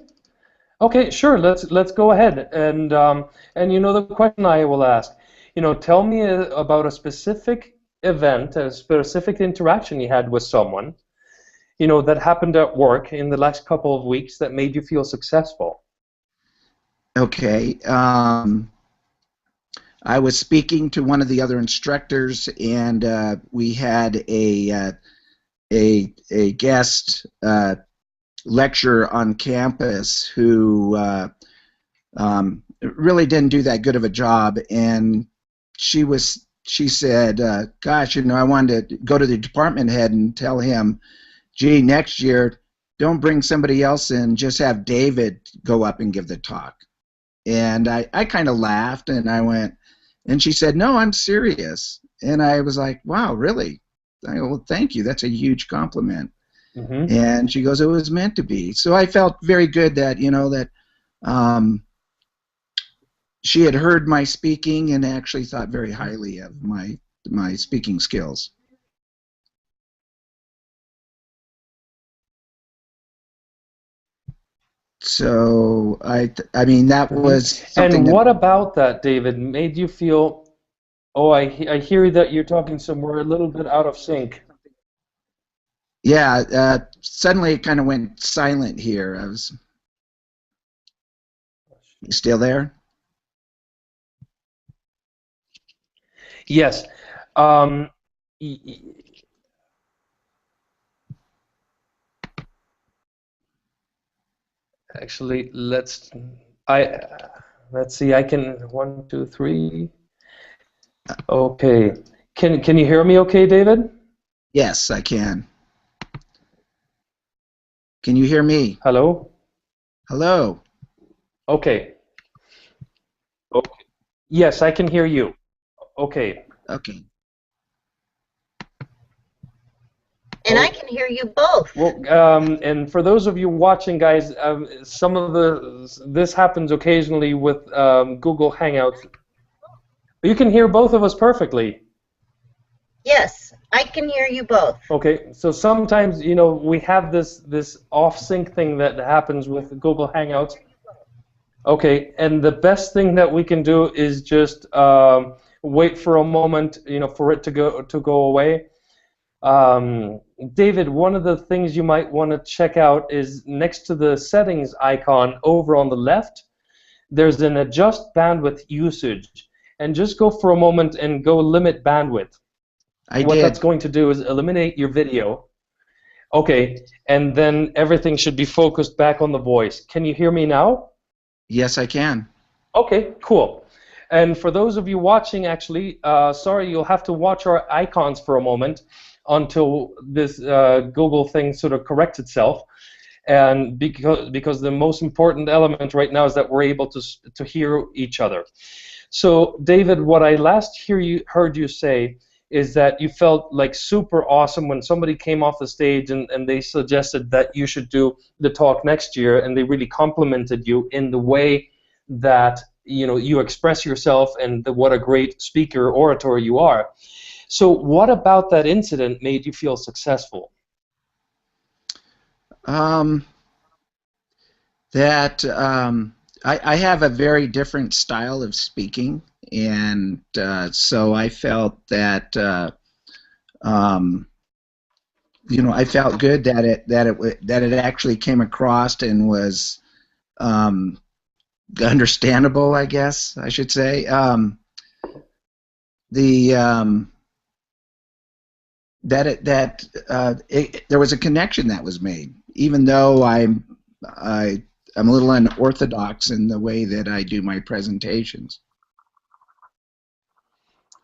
Okay. Sure. Let's go ahead and the question I will ask. Tell me about a specific event, a specific interaction you had with someone, that happened at work in the last couple of weeks that made you feel successful. Okay. I was speaking to one of the other instructors, and we had a guest lecturer on campus who really didn't do that good of a job, and she said, gosh, I wanted to go to the department head and tell him, gee, next year, don't bring somebody else in, just have David go up and give the talk. And I kind of laughed, and I went, and she said, no, I'm serious. And I was like, wow, really? I go, well, thank you. That's a huge compliment. Mm-hmm. And she goes, it was meant to be. So I felt very good that, she had heard my speaking and actually thought very highly of my speaking skills. So I mean that was something And that. what about that, David, made you feel, oh, I hear that you're talking somewhere a little bit out of sync. Yeah, suddenly it kind of went silent here. You still there? Yes. Um, y- y- Actually, I let's see. I can 1, 2, 3. Okay. Can you hear me? Okay, David? Yes, I can. Can you hear me? Hello. Hello. Okay. Okay. Yes, I can hear you. Okay. Okay. And I can hear you both. Well, and for those of you watching, guys, some of this happens occasionally with Google Hangouts. You can hear both of us perfectly. Yes, I can hear you both. Okay, so sometimes, you know, we have this off-sync thing that happens with Google Hangouts. Okay, and the best thing that we can do is just wait for a moment, you know, for it to go away. David, one of the things you might want to check out is next to the settings icon over on the left, there's an adjust bandwidth usage. And just go for a moment and go limit bandwidth. What that's going to do is eliminate your video. Okay, and then everything should be focused back on the voice. Can you hear me now? Yes, I can. Okay, cool. And for those of you watching, actually, sorry, you'll have to watch our icons for a moment until this Google thing sort of corrects itself. And because the most important element right now is that we're able to hear each other. So, David, what I last heard you say is that you felt like super awesome when somebody came off the stage and they suggested that you should do the talk next year, and they really complimented you in the way that, you know, you express yourself and what a great speaker, orator you are. So what about that incident made you feel successful? I have a very different style of speaking, and so I felt that you know, I felt good that it actually came across and was understandable, I guess I should say. There was a connection that was made, even though I'm a little unorthodox in the way that I do my presentations.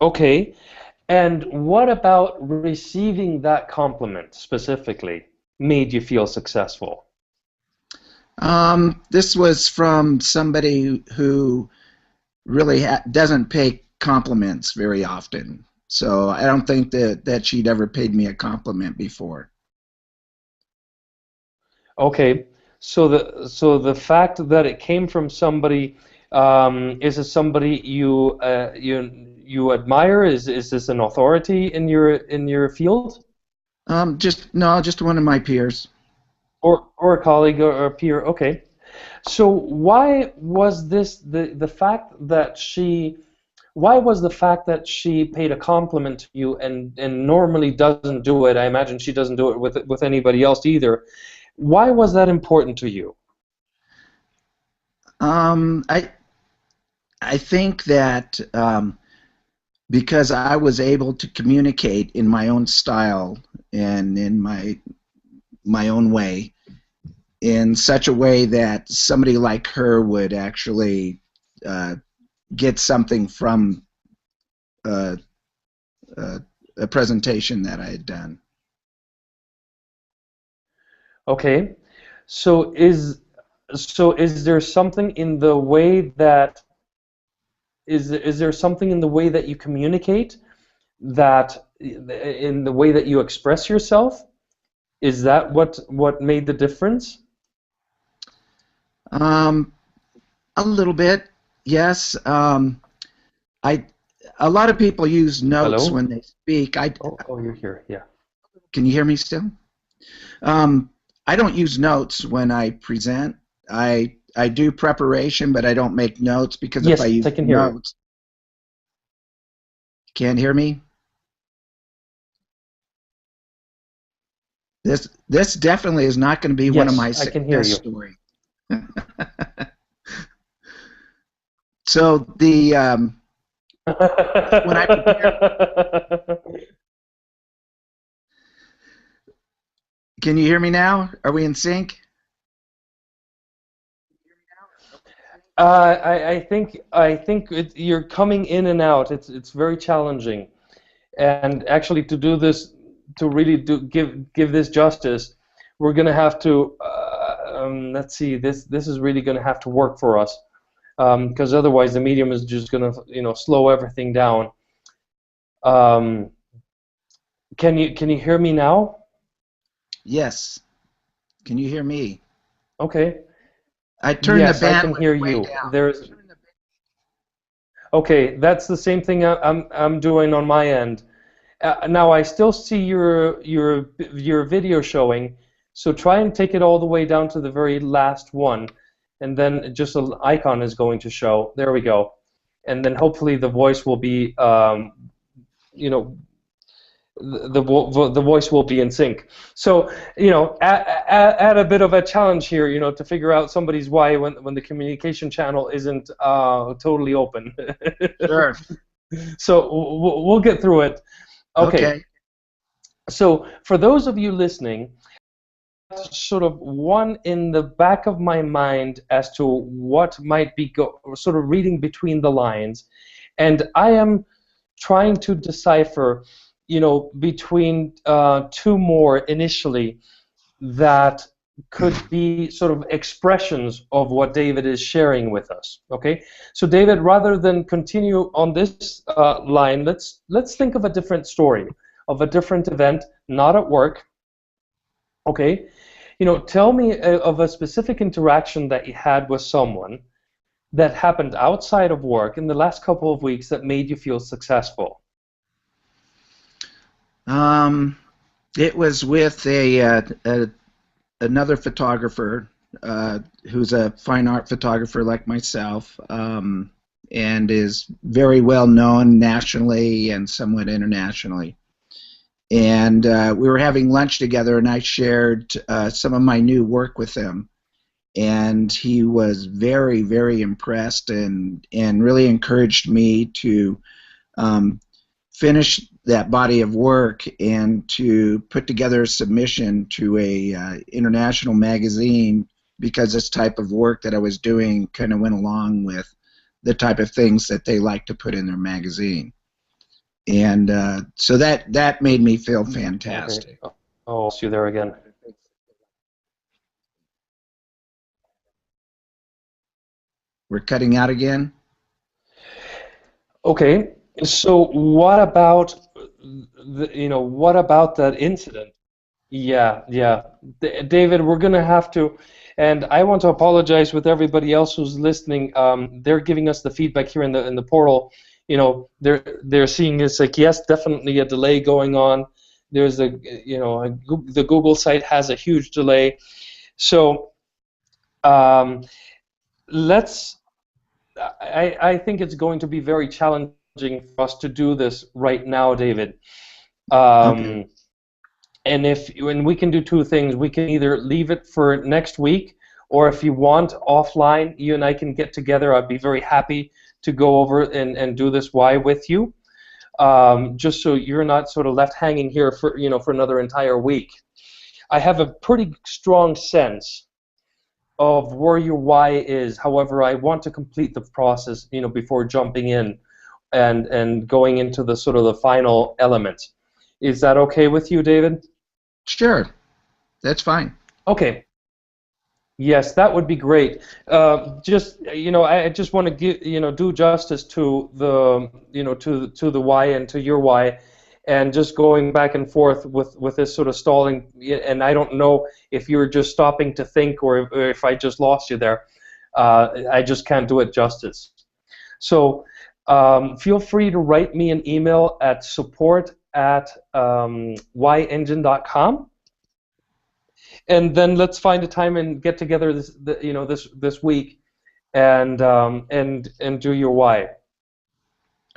Okay, and what about receiving that compliment specifically made you feel successful? This was from somebody who really doesn't pay compliments very often. So I don't think that she'd ever paid me a compliment before. Okay, so the fact that it came from somebody, is it somebody you admire? Is this an authority in your field? Just one of my peers. Or a colleague or a peer? Okay. So why was this the fact that she? Why was the fact that she paid a compliment to you and normally doesn't do it? I imagine she doesn't do it with anybody else either. Why was that important to you? I think that because I was able to communicate in my own style and in my own way, in such a way that somebody like her would actually get something from a presentation that I had done. Okay, so is there something in the way that is there something in the way that you communicate, that in the way that you express yourself? Is that what made the difference? A little bit. Yes. I a lot of people use notes Hello? when they speak. Oh, you're here. Yeah. Can you hear me still? I don't use notes when I present. I do preparation, but I don't make notes because if I Yes, I use can hear you. notes, can't hear me. This definitely is not going to be one of my Yes, I can hear success you. stories. So the when I prepare, can you hear me now? Are we in sync? I think you're coming in and out. It's very challenging, and actually to do this, to really give this justice, we're gonna have to let's see. This is really gonna have to work for us, because otherwise the medium is just gonna slow everything down. Um, can you hear me now? Yes. Can you hear me? Okay. I turned the Yes, I can bandwidth hear way you. down. There's Okay. That's the same thing I'm doing on my end. Now I still see your video showing, so try and take it all the way down to the very last one, and then just an icon is going to show. There we go, and then hopefully the voice will be, you know, the voice will be in sync. So add a bit of a challenge here, to figure out somebody's why when the communication channel isn't totally open. Sure. So we'll get through it. Okay. Okay. So for those of you listening, sort of one in the back of my mind as to what might be sort of reading between the lines, and I am trying to decipher, between two more initially that could be sort of expressions of what David is sharing with us. Okay, so David, rather than continue on this line, let's think of a different story, of a different event, not at work. Okay, tell me of a specific interaction that you had with someone that happened outside of work in the last couple of weeks that made you feel successful. It was with another photographer who's a fine art photographer like myself, and is very well known nationally and somewhat internationally. And we were having lunch together, and I shared some of my new work with him. And he was very, very impressed and really encouraged me to finish that body of work and to put together a submission to a international magazine, because this type of work that I was doing kind of went along with the type of things that they like to put in their magazine. And so that made me feel fantastic. Okay. Oh, I'll see you there again. We're cutting out again? Okay, so what about what about that incident? Yeah, yeah. David, we're gonna have to, and I want to apologize with everybody else who's listening. They're giving us the feedback here in the portal. They're seeing this like, yes, definitely a delay going on. There's the Google site has a huge delay. So let's. I think it's going to be very challenging for us to do this right now, David. Okay. And when we can do two things, we can either leave it for next week, or if you want offline, you and I can get together. I'd be very happy to go over and do this why with you, just so you're not sort of left hanging here for another entire week. I have a pretty strong sense of where your why is. However, I want to complete the process, before jumping in and going into the sort of the final elements. Is that okay with you, David? Sure, that's fine. Okay. Yes, that would be great. I just want to do justice to the to the why and to your why, and just going back and forth with this sort of stalling. And I don't know if you're just stopping to think or if I just lost you there. I just can't do it justice. So feel free to write me an email at support@yengine.com, and then let's find a time and get together this week and do your why.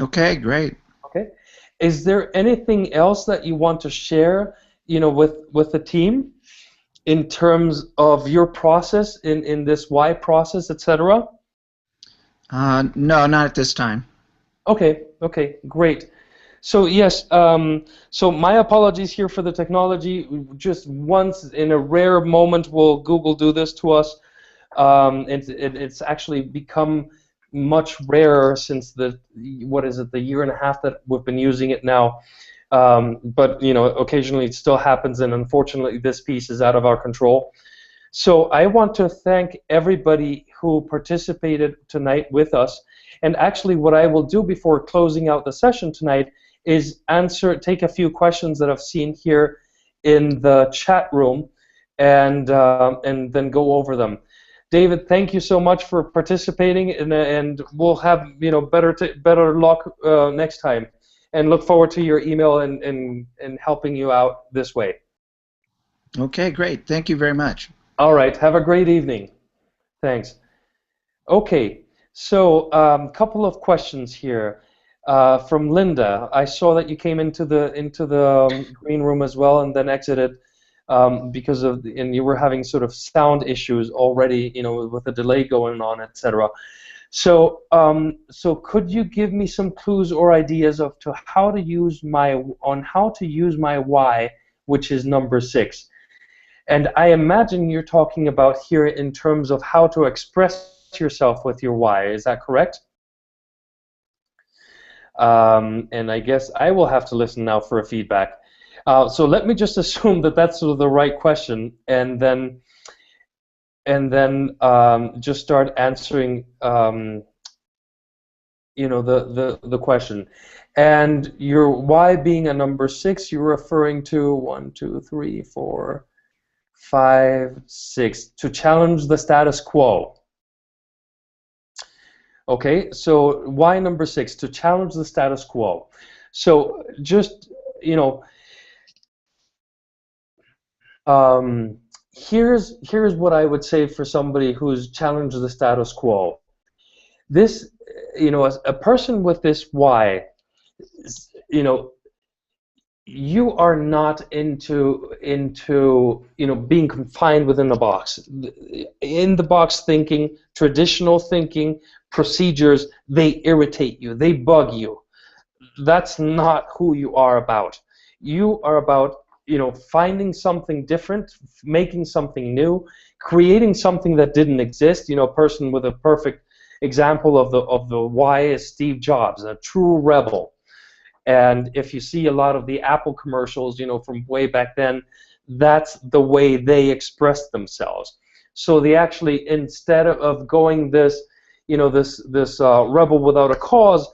Okay, great. Okay. Is there anything else that you want to share, with the team in terms of your process in this why process, etc.? No, not at this time. Okay, great. So yes, so my apologies here for the technology. Just once in a rare moment will Google do this to us. It's actually become much rarer since the year and a half that we've been using it now. But occasionally it still happens, and unfortunately this piece is out of our control. So I want to thank everybody who participated tonight with us. And actually what I will do before closing out the session tonight is take a few questions that I've seen here in the chat room and then go over them. David, thank you so much for participating, and we'll have better luck next time. And look forward to your email and helping you out this way. Okay, great. Thank you very much. All right. Have a great evening. Thanks. Okay. So a couple of questions here from Linda. I saw that you came into the green room as well and then exited because and you were having sort of sound issues already, with the delay going on, etc. So could you give me some clues or ideas of how to use my why, which is number 6? And I imagine you're talking about here in terms of how to express yourself with your why. Is that correct? And I guess I will have to listen now for a feedback. So let me just assume that that's sort of the right question, and then just start answering the question. And your why being a number 6, you're referring to 1, 2, 3, 4, 5, 6, to challenge the status quo. Okay, so why number 6? To challenge the status quo. So just here's what I would say for somebody who's challenged the status quo. This, as a person with this why, you are not into being confined within the box. In the box thinking, traditional thinking, procedures, they irritate you, they bug you. That's not who you are about. You are about finding something different, making something new, creating something that didn't exist. A person with a perfect example of the why is Steve Jobs, a true rebel. And if you see a lot of the Apple commercials, from way back then, that's the way they express themselves. So they actually, instead of going this rebel without a cause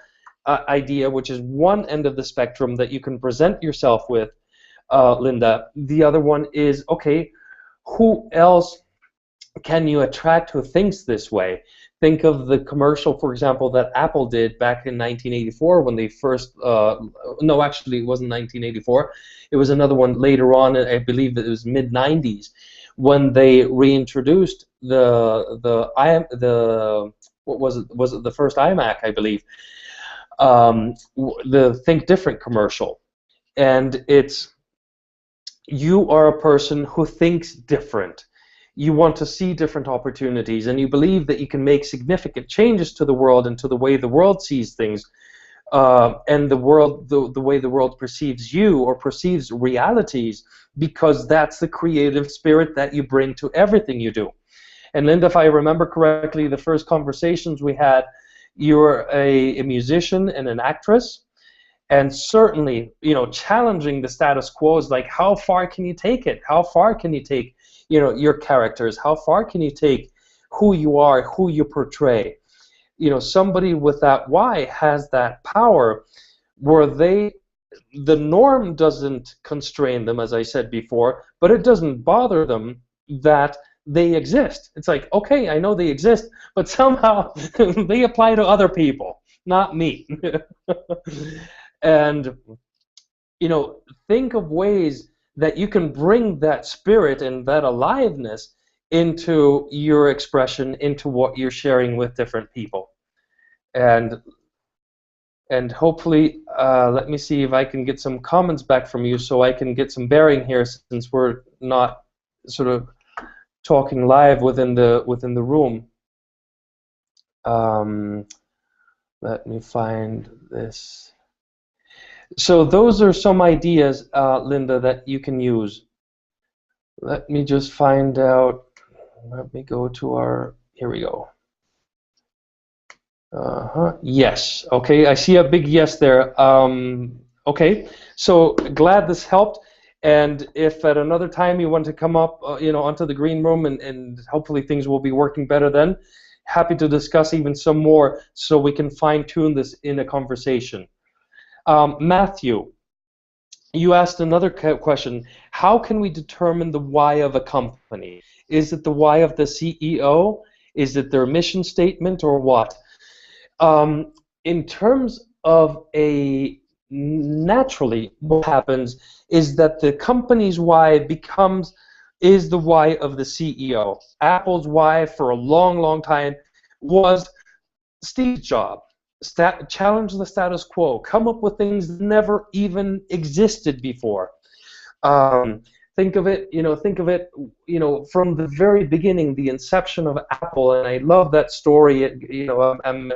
idea, which is one end of the spectrum that you can present yourself with, Linda, the other one is, okay, who else can you attract who thinks this way? Think of the commercial, for example, that Apple did back in 1984 when they first, no, actually it wasn't 1984, it was another one later on, I believe it was mid-90s, when they reintroduced what was it the first iMac, I believe, the Think Different commercial. And it's, you are a person who thinks different. You want to see different opportunities, and you believe that you can make significant changes to the world and to the way the world sees things, and the way the world perceives you or perceives realities, because that's the creative spirit that you bring to everything you do. And Linda, if I remember correctly, the first conversations we had, you're a musician and an actress, and certainly, challenging the status quo is like, how far can you take it? How far can you take your characters? How far can you take who you are, who you portray? Somebody with that why has that power where the norm doesn't constrain them, as I said before, but it doesn't bother them that they exist. It's like, okay, I know they exist, but somehow they apply to other people. not me. And think of ways that you can bring that spirit and that aliveness into your expression, into what you're sharing with different people. And hopefully, let me see if I can get some comments back from you so I can get some bearing here, since we're not sort of talking live within the room. Let me find this. So those are some ideas, Linda, that you can use. Let me just find out. Let me go to our, here we go. Yes. Okay, I see a big yes there. Okay, so glad this helped. And if at another time you want to come up, onto the green room, and hopefully things will be working better then, happy to discuss even some more so we can fine-tune this in a conversation. Matthew, you asked another question. How can we determine the why of a company? Is it the why of the CEO? Is it their mission statement, or what? In terms of naturally, what happens is that the company's why is the why of the CEO. Apple's why for a long, long time was Steve's job. Challenge the status quo. Come up with things that never even existed before. Think of it, from the very beginning, the inception of Apple, and I love that story. I'm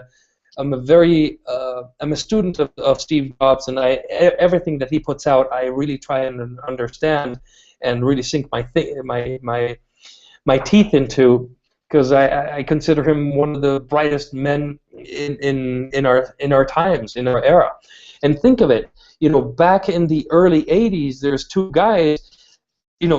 a student of Steve Jobs, and everything that he puts out, I really try and understand and really sink my teeth into, because I consider him one of the brightest men in our times, in our era. And think of it, back in the early '80s, there's two guys,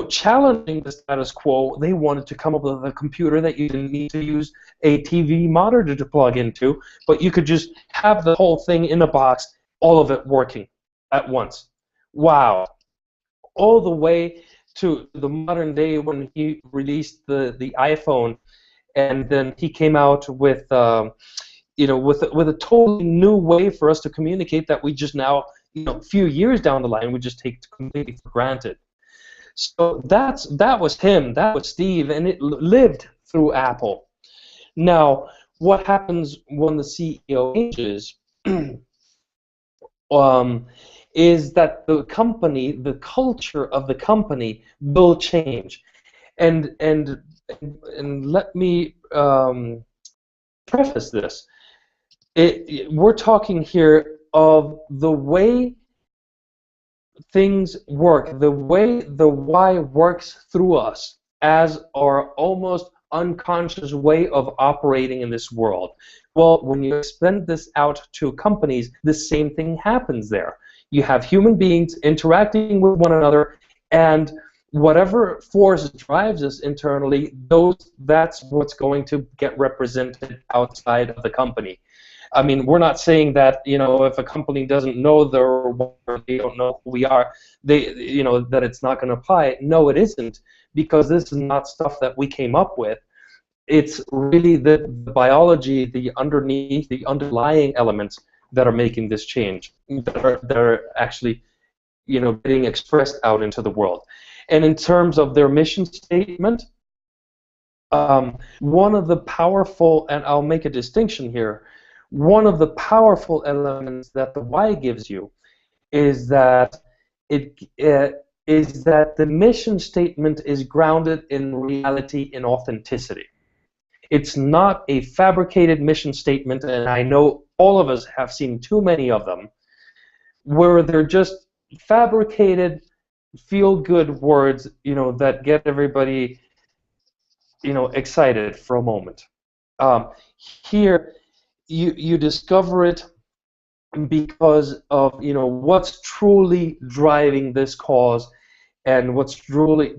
challenging the status quo. They wanted to come up with a computer that you didn't need to use a TV monitor to plug into, but you could just have the whole thing in a box, all of it working at once. Wow. All the way to the modern day when he released the iPhone, and then he came out with with a totally new way for us to communicate that we just now, a few years down the line, we just take completely for granted. So that was him, that was Steve, and it lived through Apple. Now, what happens when the CEO changes is that the company, the culture of the company will change. And let me preface this. We're talking here of the way things work, the way the why works through us as our almost unconscious way of operating in this world. Well, when you extend this out to companies, the same thing happens there. You have human beings interacting with one another, and whatever force drives us internally, that's what's going to get represented outside of the company. I mean, we're not saying that, if a company doesn't know they don't know who we are, that it's not going to apply. No, it isn't, because this is not stuff that we came up with. It's really the biology, the underlying elements that are making this change, that are actually, being expressed out into the world. And in terms of their mission statement, one of the powerful, and I'll make a distinction here, one of the powerful elements that the why gives you is that the mission statement is grounded in reality and authenticity. It's not a fabricated mission statement, and I know all of us have seen too many of them, where they're just fabricated, feel-good words, that get everybody, excited for a moment. Here, you discover it because of what's truly driving this cause, and what's truly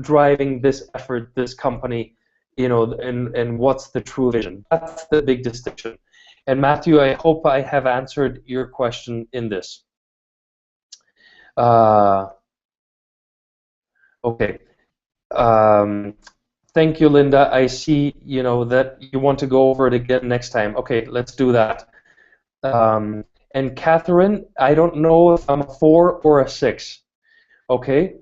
driving this effort, this company, and what's the true vision. That's the big distinction. And Matthew, I hope I have answered your question in this. Okay. Thank you, Linda. I see, that you want to go over it again next time. Okay, let's do that. And Catherine, I don't know if I'm a 4 or a 6. Okay.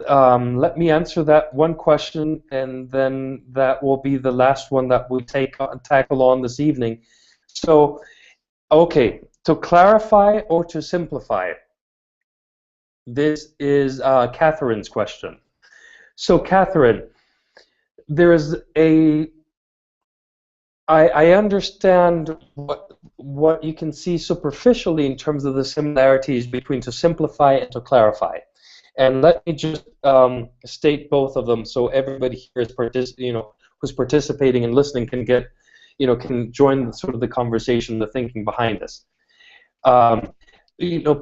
Let me answer that one question, and then that will be the last one that we tackle on this evening. So, okay, to clarify or to simplify, this is Catherine's question. So, Catherine, there is I understand what you can see superficially in terms of the similarities between to simplify and to clarify. And let me just state both of them so everybody here is who's participating and listening can get, can join sort of the conversation, the thinking behind this.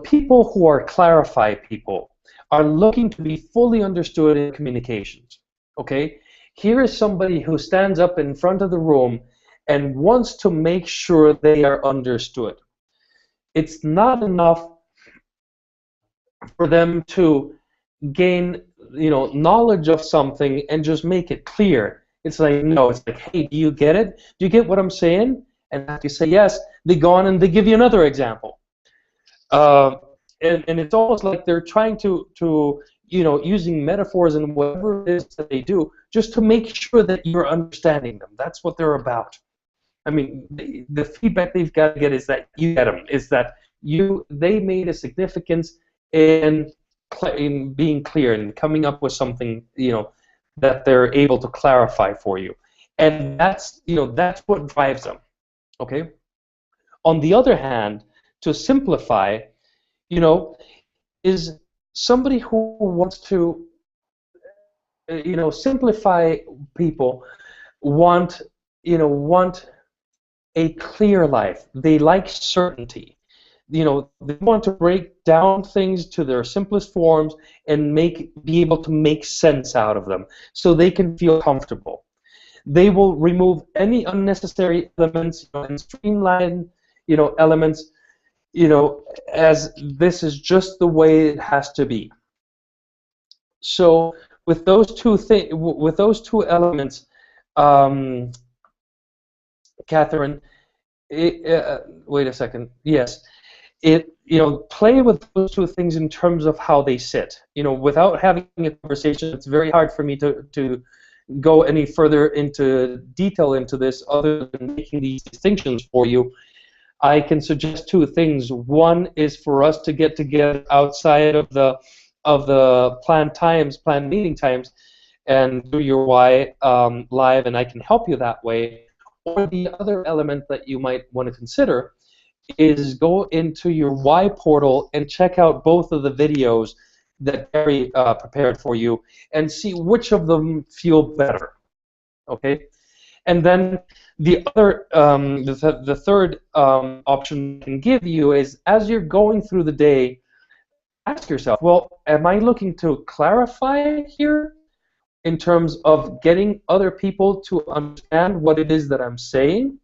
People who are clarify people are looking to be fully understood in communications. Okay, here is somebody who stands up in front of the room and wants to make sure they are understood. It's not enough for them to gain, knowledge of something and just make it clear. It's like, no, it's like, hey, do you get it? Do you get what I'm saying? And after you say yes, they go on and they give you another example. And it's almost like they're trying to using metaphors and whatever it is that they do, just to make sure that you're understanding them. That's what they're about. I mean, the feedback they've got to get is that you get them, is that they made a significance in being clear and coming up with something, that they're able to clarify for you. And that's what drives them. Okay? On the other hand, to simplify, is somebody who wants to, simplify people want a clear life. They like certainty. They want to break down things to their simplest forms and be able to make sense out of them so they can feel comfortable. They will remove any unnecessary elements and streamline elements as this is just the way it has to be. So with those two elements, Catherine, wait a second. Yes, play with those two things in terms of how they sit. Without having a conversation, it's very hard for me to go any further into detail into this, other than making these distinctions for you. I can suggest two things. One is for us to get together outside of the planned meeting times, and do your why live, and I can help you that way. Or the other element that you might want to consider is go into your why portal and check out both of the videos that Gary prepared for you and see which of them feel better. Okay, and then the other, the third option I can give you is, as you're going through the day, ask yourself, well, am I looking to clarify here in terms of getting other people to understand what it is that I'm saying?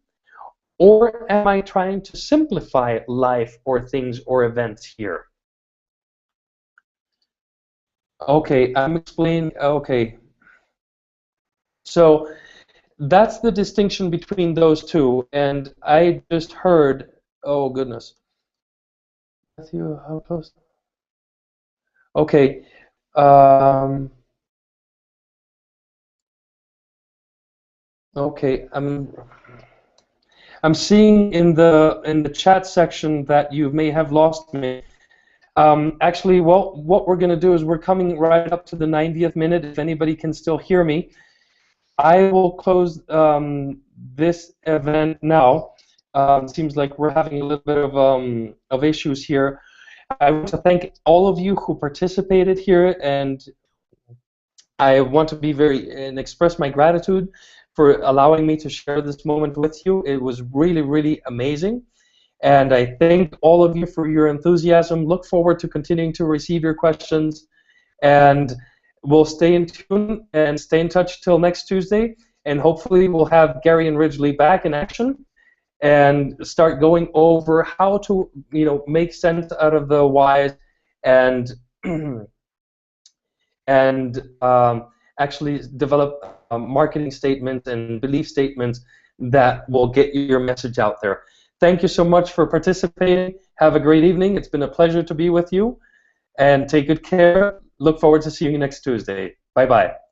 Or am I trying to simplify life or things or events here? Okay, I'm explaining. Okay. So that's the distinction between those two. And I just heard, oh goodness. Matthew, how close? Okay. Okay, I'm seeing in the chat section that you may have lost me. Actually, well, what we're going to do is we're coming right up to the 90th minute. If anybody can still hear me, I will close this event now. It seems like we're having a little bit of issues here. I want to thank all of you who participated here, and I want to be and express my gratitude for allowing me to share this moment with you. It was really, really amazing. And I thank all of you for your enthusiasm. Look forward to continuing to receive your questions. And we'll stay in tune and stay in touch till next Tuesday. And hopefully we'll have Gary and Ridgely back in action and start going over how to make sense out of the whys and actually develop marketing statements and belief statements that will get your message out there. thank you so much for participating. Have a great evening. It's been a pleasure to be with you. And take good care. Look forward to seeing you next Tuesday. Bye-bye.